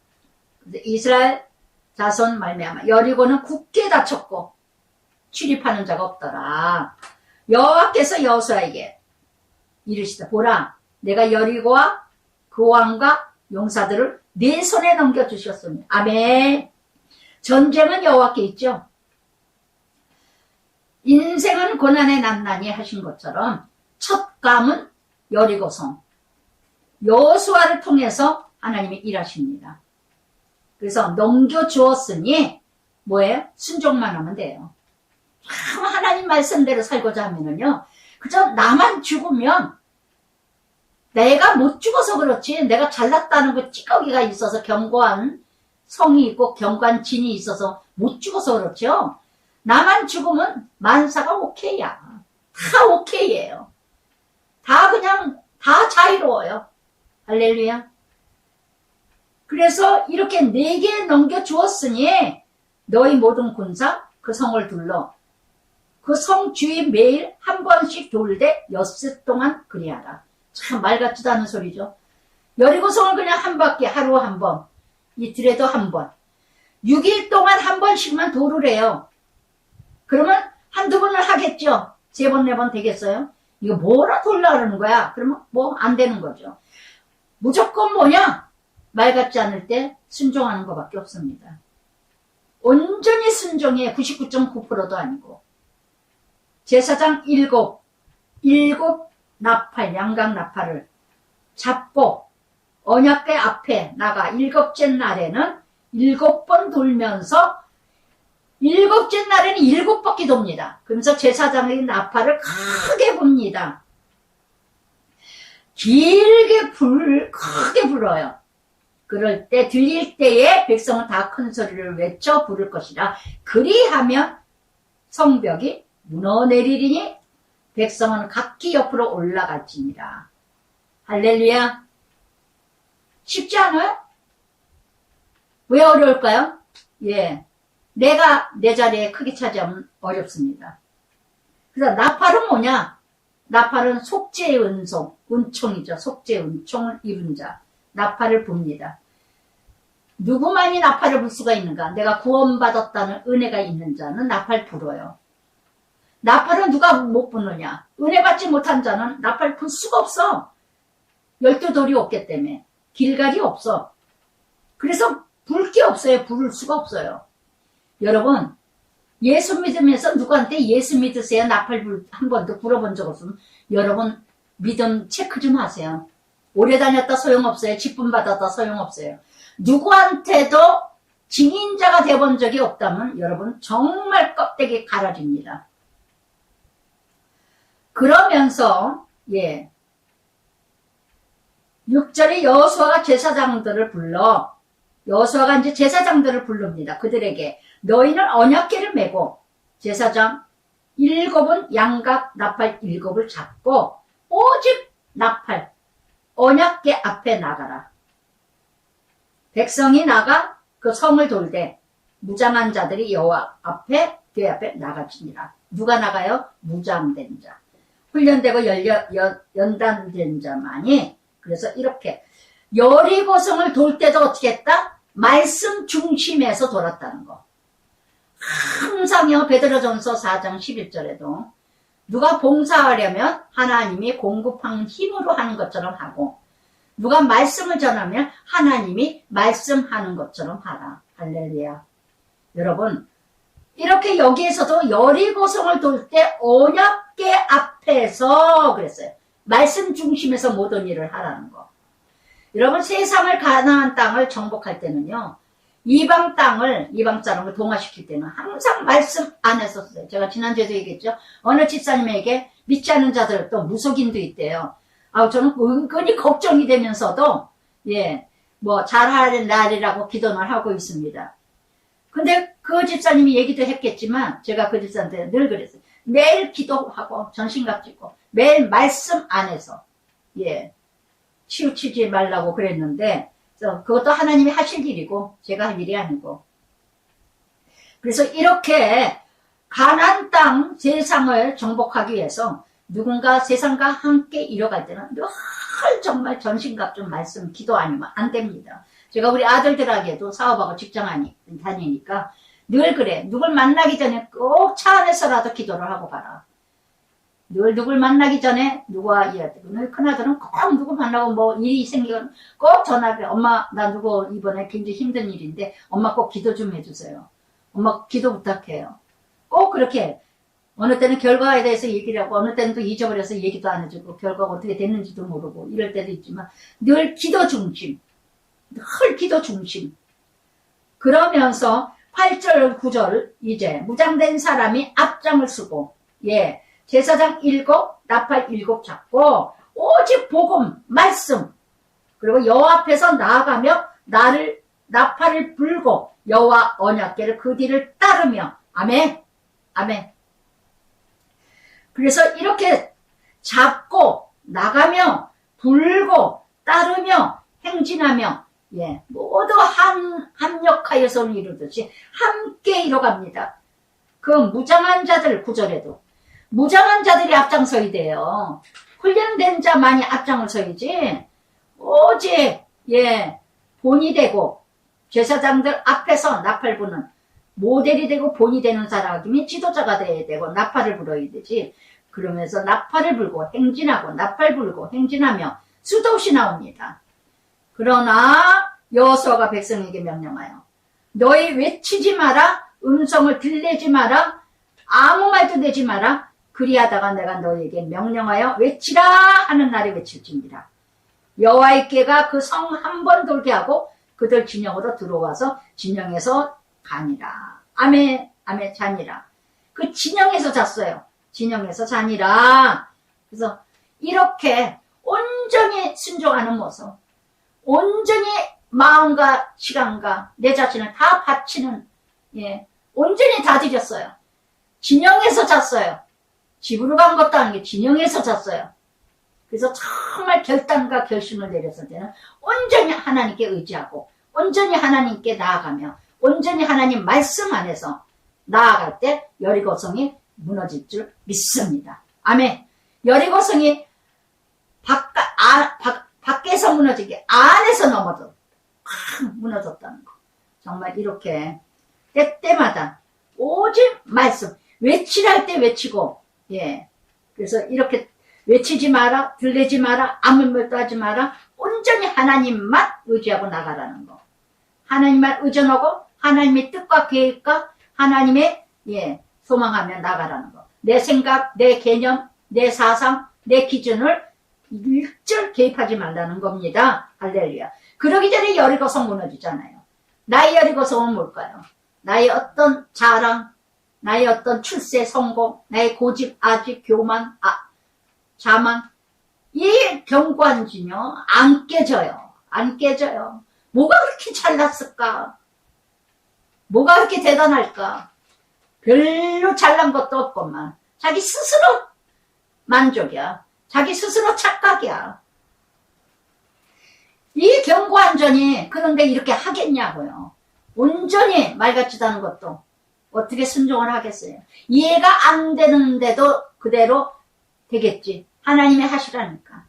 이스라엘 자손 말미암아 여리고는 굳게 닫혔고 출입하는 자가 없더라. 여호와께서 여호수아에게 이르시되 보라 내가 여리고와 그 왕과 용사들을 네 손에 넘겨주셨으니 아멘. 전쟁은 여호와께 있죠. 인생은 고난의 난난이 하신 것처럼 첫 감은 여리고성 여호수아를 통해서 하나님이 일하십니다. 그래서 넘겨주었으니 뭐예요? 순종만 하면 돼요. 하나님 말씀대로 살고자 하면은요 그저 나만 죽으면 내가 못 죽어서 그렇지 내가 잘났다는 그 찌꺼기가 있어서 견고한 성이 있고 견고한 진이 있어서 못 죽어서 그렇죠. 나만 죽으면 만사가 오케이야. 다 오케이예요. 다 그냥 다 자유로워요. 할렐루야. 그래서 이렇게 4개 넘겨주었으니 너희 모든 군사 그 성을 둘러 그 성 주위 매일 한 번씩 돌되 엿새 동안 그리하라. 참 말 같지도 않은 소리죠. 여리고성을 그냥 한 바퀴 하루 한 번, 이틀에도 한 번, 6일 동안 한 번씩만 도를 해요. 그러면 한두 번을 하겠죠. 3번, 4번 되겠어요? 이거 뭐라 돌라 그러는 거야? 그러면 뭐 안 되는 거죠. 무조건 뭐냐? 말 같지 않을 때 순종하는 것밖에 없습니다. 온전히 순종해 99.9%도 아니고. 제사장 7 나팔, 양각 나팔을 잡고 언약궤 앞에 나가 7째 날에는 7번 돌면서 7째 날에는 7바퀴 돕니다. 그러면서 제사장의 나팔을 크게 붑니다. 길게 크게 불어요. 그럴 때 들릴 때에 백성은 다 큰 소리를 외쳐 부를 것이라. 그리하면 성벽이 무너내리리니 백성은 각기 옆으로 올라갈지니라. 할렐루야. 쉽지 않아요? 왜 어려울까요? 예, 내가 내 자리에 크게 차지하면 어렵습니다. 그래서 나팔은 뭐냐? 나팔은 속죄의 은총이죠. 속죄의 은총을 입은 자. 나팔을 붑니다. 누구만이 나팔을 불 수가 있는가? 내가 구원받았다는 은혜가 있는 자는 나팔 불어요. 나팔은 누가 못 부느냐? 은혜 받지 못한 자는 나팔 불 수가 없어. 12돌이 없기 때문에. 길갈이 없어. 그래서 불 게 없어요. 부를 수가 없어요. 여러분, 예수 믿으면서 누구한테 예수 믿으세요? 나팔 한 번도 불어본 적 없으면 여러분 믿음 체크 좀 하세요. 오래 다녔다 소용없어요. 직분 받았다 소용없어요. 누구한테도 증인자가 돼본 적이 없다면 여러분 정말 껍데기 갈아집니다. 그러면서 6절에 여호수아가 제사장들을 불러 여호수아가 이제 제사장들을 부릅니다. 그들에게 너희는 언약궤를 메고 제사장 7은 양각 나팔 7을 잡고 오직 나팔 언약궤 앞에 나가라. 백성이 나가 그 성을 돌되 무장한 자들이 여호와 앞에 궤 앞에 나가지니라. 누가 나가요? 무장된 자. 훈련되고 연단된 자만이. 그래서 이렇게 여리고성을 돌 때도 어떻게 했다? 말씀 중심에서 돌았다는 거. 항상요. 베드로전서 4장 11절에도 누가 봉사하려면 하나님이 공급한 힘으로 하는 것처럼 하고 누가 말씀을 전하면 하나님이 말씀하는 것처럼 하라. 할렐루야. 여러분 이렇게 여기에서도 여리고성을 돌 때 언약궤 앞에서 그랬어요. 말씀 중심에서 모든 일을 하라는 거. 여러분 세상을 가나안 땅을 정복할 때는요. 이방 사람을 동화시킬 때는 항상 말씀 안에서 써요. 제가 지난주에도 얘기했죠. 어느 집사님에게 믿지 않는 자들 또 무속인도 있대요. 저는 은근히 걱정이 되면서도 뭐 잘할 날이라고 기도는 하고 있습니다. 근데 그 집사님이 얘기도 했겠지만 제가 그 집사한테 늘 그랬어요. 매일 기도하고 전신갑 찍고 매일 말씀 안에서 치우치지 말라고 그랬는데 그것도 하나님이 하실 일이고 제가 할 일이 아니고 그래서 이렇게 가나안 땅 세상을 정복하기 위해서 누군가 세상과 함께 이뤄갈 때는 늘 정말 전신갑 좀 말씀 기도 아니면 안 됩니다. 제가 우리 아들들에게도 사업하고 직장 다니니까 늘 그래. 누굴 만나기 전에 꼭 차 안에서라도 기도를 하고 가라. 늘 누굴 만나기 전에 누구와 이야기하고 큰아들은 꼭 누구 만나고 뭐 일이 생기면 꼭 전화를 해. 엄마 나 누구 이번에 굉장히 힘든 일인데 엄마 꼭 기도 좀 해주세요. 엄마 기도 부탁해요. 꼭 그렇게 해. 어느 때는 결과에 대해서 얘기를 하고 어느 때는 또 잊어버려서 얘기도 안 해주고 결과가 어떻게 됐는지도 모르고 이럴 때도 있지만 늘 기도 중심. 늘 기도 중심. 그러면서 8절 9절 이제 무장된 사람이 앞장을 쓰고 제사장 7 나팔 7 잡고 오직 복음 말씀 그리고 여호와 앞에서 나아가며 나팔을 불고 여호와 언약궤를 그 뒤를 따르며 아멘 아멘. 그래서 이렇게 잡고 나가며 불고 따르며 행진하며 모두 합력하여서 이루듯이 함께 이뤄갑니다. 그 무장한 자들 9절에도 무장한 자들이 앞장서야 돼요. 훈련된 자만이 앞장을 서야지. 오직 본이 되고 제사장들 앞에서 나팔 부는 모델이 되고 본이 되는 사람이 지도자가 돼야 되고 나팔을 불어야 되지. 그러면서 나팔을 불고 행진하고 나팔 불고 행진하며 수도 없이 나옵니다. 그러나 여호수아가 백성에게 명령하여 너희 외치지 마라, 음성을 들내지 마라, 아무 말도 내지 마라. 그리하다가 내가 너희에게 명령하여 외치라 하는 날에 외칠지니라. 여호와의 궤가 그 성 한 번 돌게 하고 그들 진영으로 들어와서 진영에서 가니라. 아멘, 아멘, 자니라. 그 진영에서 잤어요. 진영에서 자니라. 그래서 이렇게 온전히 순종하는 모습, 온전히 마음과 시간과 내 자신을 다 바치는, 온전히 다 드렸어요. 진영에서 잤어요. 집으로 간 것도 아니고 진영에서 잤어요. 그래서 정말 결단과 결심을 내렸을 때는 온전히 하나님께 의지하고 온전히 하나님께 나아가며 온전히 하나님 말씀 안에서 나아갈 때 여리고성이 무너질 줄 믿습니다. 아멘. 여리고성이 밖에서 무너지게 안에서 넘어져 무너졌다는 거. 정말 이렇게 때때마다 오직 말씀 외치랄 때 외치고 그래서 이렇게 외치지 마라, 들리지 마라, 아무 말도 하지 마라, 온전히 하나님만 의지하고 나가라는 거. 하나님만 의존하고 하나님의 뜻과 계획과 하나님의 소망하며 나가라는 거. 내 생각, 내 개념, 내 사상, 내 기준을 일절 개입하지 말라는 겁니다. 할렐루야. 그러기 전에 여리고성 무너지잖아요. 나의 여리고성은 뭘까요? 나의 어떤 자랑, 나의 어떤 출세, 성공, 나의 고집, 아직, 교만, 자만, 이 경관지요 안 깨져요. 안 깨져요. 뭐가 그렇게 잘났을까? 뭐가 그렇게 대단할까? 별로 잘난 것도 없구만. 자기 스스로 만족이야. 자기 스스로 착각이야. 이 경고안전이 그런데 이렇게 하겠냐고요. 온전히 말 같지도 않은 것도 어떻게 순종을 하겠어요. 이해가 안 되는데도 그대로 되겠지. 하나님이 하시라니까.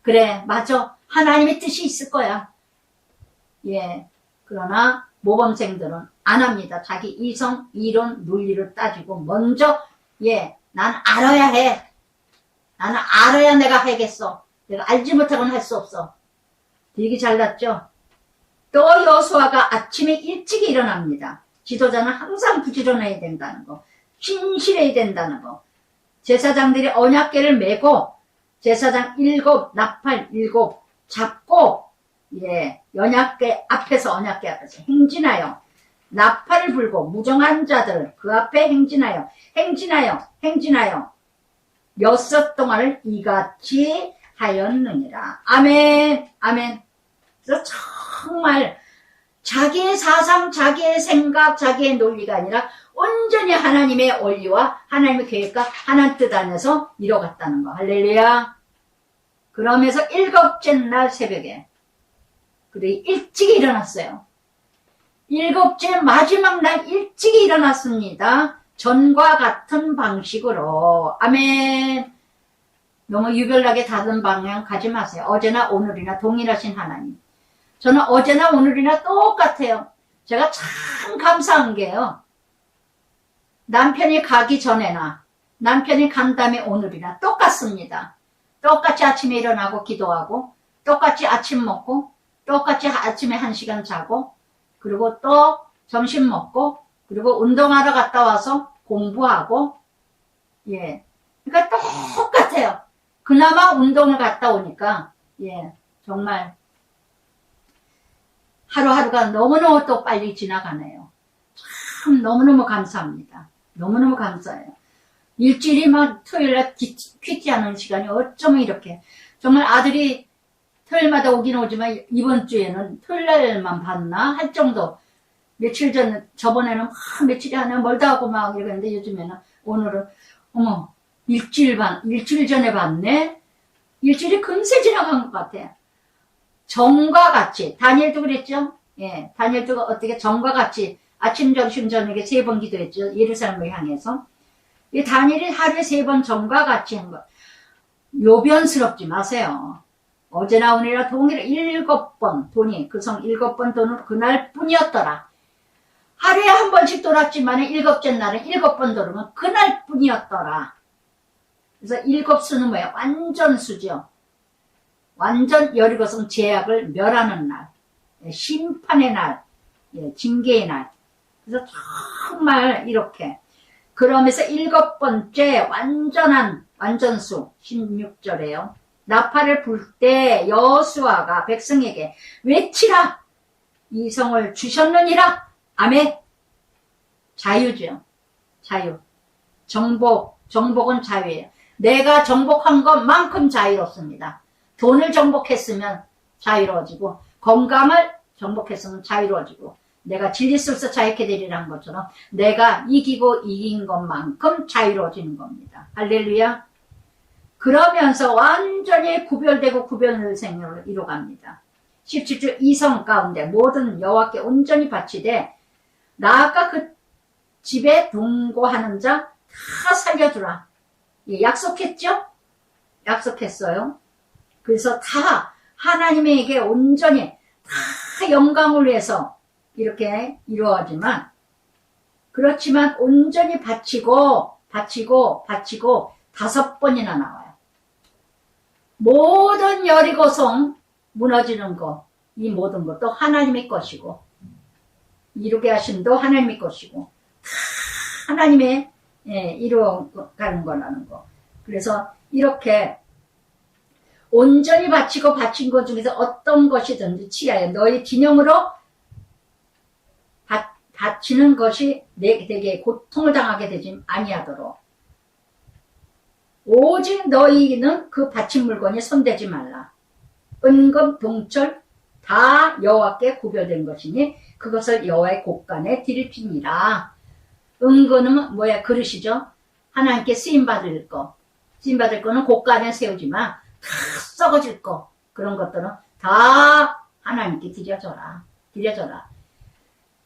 그래, 맞아. 하나님의 뜻이 있을 거야. 그러나 모범생들은 안 합니다. 자기 이성, 이론, 논리를 따지고 먼저 난 알아야 해. 나는 알아야 내가 하겠어. 내가 알지 못하고는 할 수 없어. 되게 잘났죠? 또 여호수아가 아침에 일찍 일어납니다. 지도자는 항상 부지런해야 된다는 거. 신실해야 된다는 거. 제사장들이 언약궤를 메고 제사장 7, 나팔 7 잡고 언약궤 앞에서 행진하여 나팔을 불고 무정한 자들 그 앞에 행진하여 6 동안을 이같이 하였느니라. 아멘, 아멘. 그래서 정말 자기의 사상, 자기의 생각, 자기의 논리가 아니라 온전히 하나님의 원리와 하나님의 계획과 하나님 뜻 안에서 이뤄갔다는 거. 할렐루야. 그러면서 7째 날 새벽에 그래 일찍 일어났어요. 7째 마지막 날 일찍 일어났습니다. 전과 같은 방식으로. 아멘. 너무 유별나게 다른 방향 가지 마세요. 어제나 오늘이나 동일하신 하나님. 저는 어제나 오늘이나 똑같아요. 제가 참 감사한 게요. 남편이 가기 전에나 남편이 간 다음에 오늘이나 똑같습니다. 똑같이 아침에 일어나고 기도하고 똑같이 아침 먹고 똑같이 아침에 1시간 자고 그리고 또 점심 먹고 그리고 운동하러 갔다 와서 공부하고 그러니까 똑같아요. 그나마 운동을 갔다 오니까 정말 하루하루가 너무너무 또 빨리 지나가네요. 참 너무너무 감사합니다. 너무너무 감사해요. 일주일이 막 토요일날 퀴티하는 시간이 어쩌면 이렇게 정말 아들이 토요일마다 오긴 오지만 이번 주에는 토요일날만 봤나 할 정도 며칠 전 저번에는 막 며칠이 하나 멀다 하고 막 이러는데 요즘에는 오늘은 어머 일주일 전에 봤네. 일주일이 금세 지나간 것 같아. 정과 같이 다니엘도 그랬죠. 다니엘도 어떻게 정과 같이 아침 점심 저녁에 3번 기도했죠. 예루살렘을 향해서. 이 다니엘이 하루에 3번 정과 같이 한 거. 요변스럽지 마세요. 어제나 오늘이나 동일해 7번 돈이 그 성 7번 돈으로 그날뿐이었더라. 하루에 한 번씩 돌았지만 7째 날은 7번 돌으면 그날뿐이었더라. 그래서 7수는 뭐예요? 완전수죠. 완전 여리고성 제약을 멸하는 날, 심판의 날, 징계의 날. 그래서 정말 이렇게 그러면서 7번째 완전한 완전수 16절에요. 나팔을 불 때 여호수아가 백성에게 외치라 이 성을 주셨느니라. 아멘. 자유죠. 자유. 정복은 자유예요. 내가 정복한 것만큼 자유롭습니다. 돈을 정복했으면 자유로워지고 건강을 정복했으면 자유로워지고 내가 진리속에서 자유케 되리라는 것처럼 내가 이긴 것만큼 자유로워지는 겁니다. 할렐루야. 그러면서 완전히 구별되고 구별될 생명을 이루어갑니다. 17절 이성 가운데 모든 여호와께 온전히 바치되 나아가 그 집에 동거하는 자 다 살려주라. 약속했죠? 약속했어요. 그래서 다 하나님에게 온전히 다 영광을 위해서 이렇게 이루어지만 그렇지만 온전히 바치고 5번이나 나와요. 모든 여리고성 무너지는 것, 이 모든 것도 하나님의 것이고 이루게 하심도 하나님의 것이고 하나님의 이루어가는 거라는 거. 그래서 이렇게 온전히 바치고 바친 것 중에서 어떤 것이든지 취하여 너희 진영으로 바치는 것이 내게 고통을 당하게 되지 아니하도록 오직 너희는 그 바친 물건에 손대지 말라. 은금 동철 다 여호와께 구별된 것이니 그것을 여호와의 곳간에 드릴지니라. 은금은 뭐야? 그릇이죠. 하나님께 쓰임받을 거는 곳간에 세우지만 다 썩어질 거 그런 것들은 다 하나님께 드려줘라.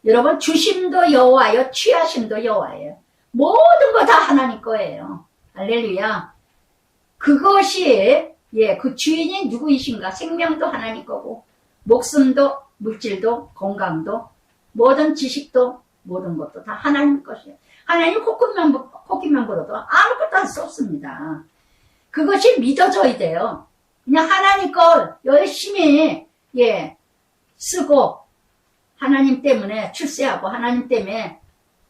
여러분 주심도 여호와요 취하심도 여호와예요. 모든 거 다 하나님 거예요. 할렐루야. 그것이 그 주인이 누구이신가? 생명도 하나님 거고 목숨도 물질도 건강도 모든 지식도 모든 것도 다 하나님 것이에요. 하나님 코끼만 불어도 아무것도 할 수 없습니다. 그것이 믿어져야 돼요. 그냥 하나님 걸 열심히 쓰고 하나님 때문에 출세하고 하나님 때문에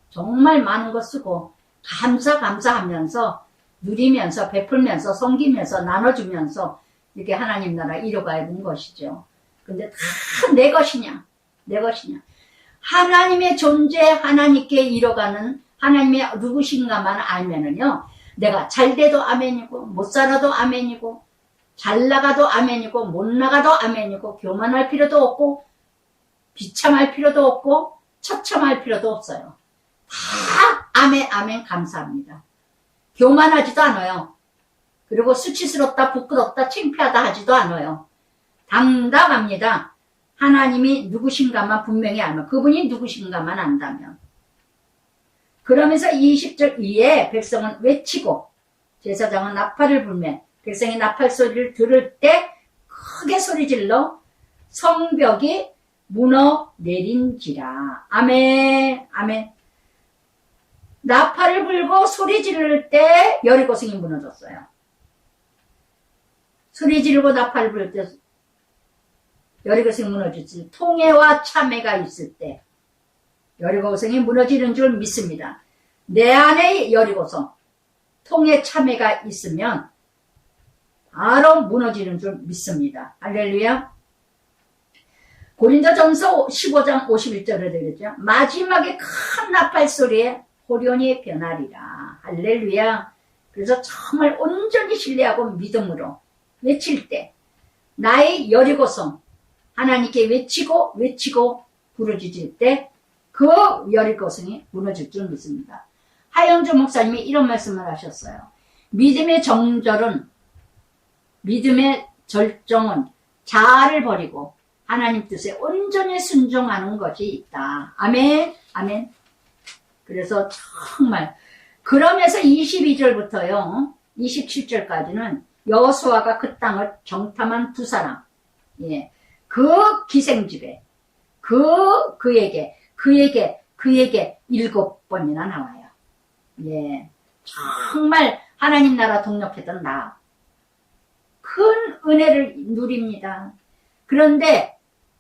정말 많은 거 쓰고 감사하면서 누리면서 베풀면서 섬기면서 나눠주면서 이렇게 하나님 나라 이뤄가야 되는 것이죠. 근데 다 내 것이냐? 하나님의 존재 하나님께 이뤄가는 하나님의 누구신가만 알면은요 내가 잘 돼도 아멘이고 못 살아도 아멘이고 잘 나가도 아멘이고 못 나가도 아멘이고 교만할 필요도 없고 비참할 필요도 없고 처참할 필요도 없어요. 다 아멘 감사합니다. 교만하지도 않아요. 그리고 수치스럽다 부끄럽다 창피하다 하지도 않아요. 당당합니다. 하나님이 누구신가만 분명히 알면 그분이 누구신가만 안다면 그러면서 20절 이에 백성은 외치고 제사장은 나팔을 불매 백성이 나팔 소리를 들을 때 크게 소리질러 성벽이 무너 내린지라. 아멘. 나팔을 불고 소리 지를 때 여리고성이 무너졌어요. 소리 지르고 나팔을 불 때 여리고성이 무너졌지. 통해와 참회가 있을 때 여리고성이 무너지는 줄 믿습니다. 내 안에 여리고성 통해 참회가 있으면 바로 무너지는 줄 믿습니다. 할렐루야. 고린도전서 15장 51절에 되겠죠. 마지막에 큰 나팔 소리에 호련이 변하리라. 할렐루야. 그래서 정말 온전히 신뢰하고 믿음으로 외칠 때 나의 여리고성 하나님께 외치고 부르짖을 때 그 여리고성이 무너질 줄 믿습니다. 하영주 목사님이 이런 말씀을 하셨어요. 믿음의 절정은 자아를 버리고 하나님 뜻에 온전히 순종하는 것이 있다. 아멘. 그래서 정말 그러면서 22절부터요 27절까지는 여호수아가 그 땅을 정탐한 두 사람, 예, 그 기생집에 그에게 7번이나 나와요. 예, 정말 하나님 나라 동역했던 나, 큰 은혜를 누립니다. 그런데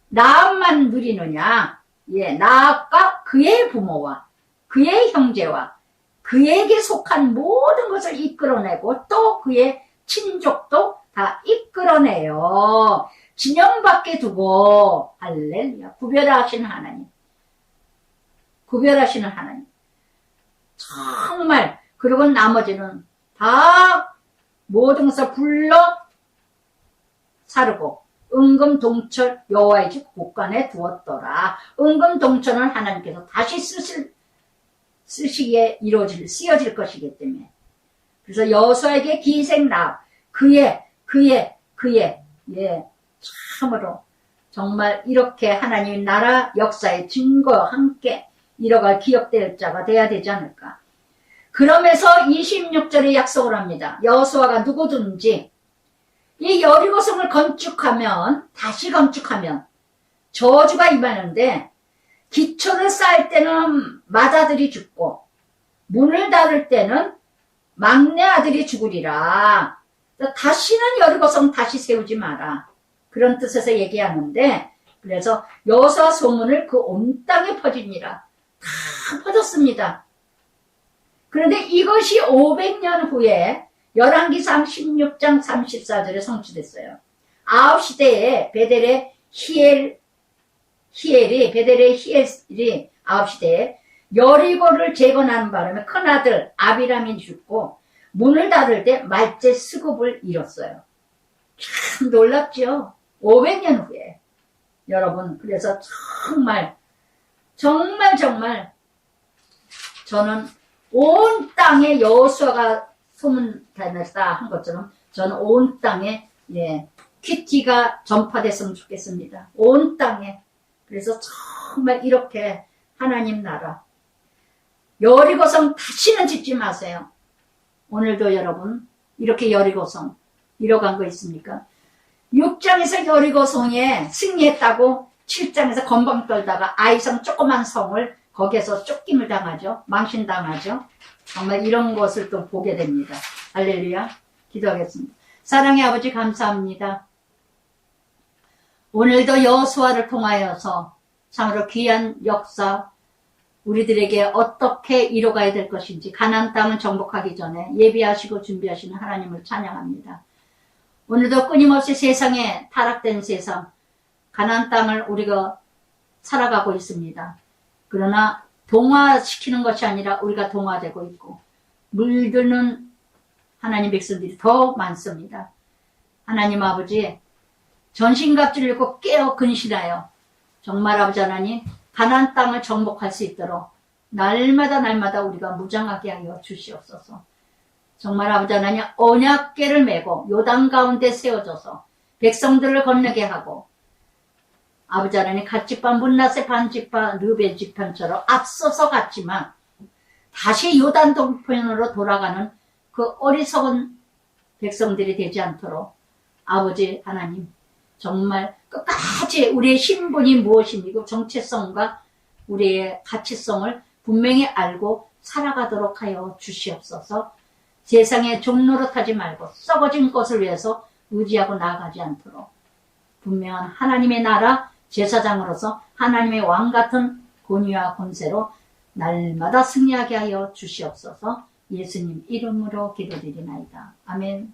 나만 누리느냐? 예, 나아까 그의 부모와 그의 형제와 그에게 속한 모든 것을 이끌어내고 또 그의 친족도 다 이끌어내요. 진영 밖에 두고 할렐루야, 구별하시는 하나님, 구별하시는 하나님, 정말. 그리고 나머지는 다 모든 것을 불러 사르고 은금동철 여호와의 집 곳간에 두었더라. 은금동철은 하나님께서 다시 쓰시기에 쓰여질 것이기 때문에. 그래서 여호수아에게 기생나 그의 예, 참으로 정말 이렇게 하나님의 나라 역사의 증거와 함께 이뤄갈 기억될 자가 돼야 되지 않을까. 그러면서 26절에 약속을 합니다. 여호수아가 누구든지 이 여리고성을 다시 건축하면 저주가 임하는데, 기초를 쌓을 때는 맏아들이 죽고 문을 닫을 때는 막내 아들이 죽으리라. 다시는 여리고성 다시 세우지 마라, 그런 뜻에서 얘기하는데, 그래서 여호수아 소문을 그 온 땅에 퍼지니라. 다 퍼졌습니다. 그런데 이것이 500년 후에 열왕기상 16장 34절에 성취됐어요. 9시대에 베델의 히엘이 9시대에 여리고를 재건하는 바람에 큰아들 아비람이 죽고 문을 닫을 때 말째 스굽을 잃었어요. 참 놀랍죠? 500년 후에. 여러분, 그래서 정말 저는 온 땅에 여호수아가 소문다녔다 한 것처럼 저는 온 땅에, 예, 퀴티가 전파됐으면 좋겠습니다. 온 땅에. 그래서 정말 이렇게 하나님 나라 여리고성 다시는 짓지 마세요. 오늘도 여러분 이렇게 여리고성 이뤄간 거 있습니까? 6장에서 여리고성에 승리했다고 7장에서 건방 떨다가 아이성 조그만 성을 거기에서 쫓김을 당하죠. 망신당하죠. 정말 이런 것을 또 보게 됩니다. 할렐루야. 기도하겠습니다. 사랑의 아버지, 감사합니다. 오늘도 여호수아를 통하여서 참으로 귀한 역사, 우리들에게 어떻게 이뤄가야 될 것인지 가나안 땅을 정복하기 전에 예비하시고 준비하시는 하나님을 찬양합니다. 오늘도 끊임없이 세상에 타락된 세상, 가나안 땅을 우리가 살아가고 있습니다. 그러나 동화시키는 것이 아니라 우리가 동화되고 있고 물드는 하나님 백성들이 더 많습니다. 하나님 아버지, 전신갑주를 입고 깨어 근신하여 정말 아버지 하나님 가나안 땅을 정복할 수 있도록 날마다 우리가 무장하게 하여 주시옵소서. 정말 아버지 하나님 언약궤를 메고 요단 가운데 세워져서 백성들을 건너게 하고, 아버지 하나님 갓지파 문나세 반지파 르벤 지편처럼 앞서서 갔지만 다시 요단 동편으로 돌아가는 그 어리석은 백성들이 되지 않도록 아버지 하나님 정말 끝까지 우리의 신분이 무엇이고 정체성과 우리의 가치성을 분명히 알고 살아가도록 하여 주시옵소서. 세상에 종노릇하지 말고 썩어진 것을 위해서 의지하고 나아가지 않도록 분명한 하나님의 나라 제사장으로서 하나님의 왕같은 권위와 권세로 날마다 승리하게 하여 주시옵소서. 예수님 이름으로 기도드리나이다. 아멘.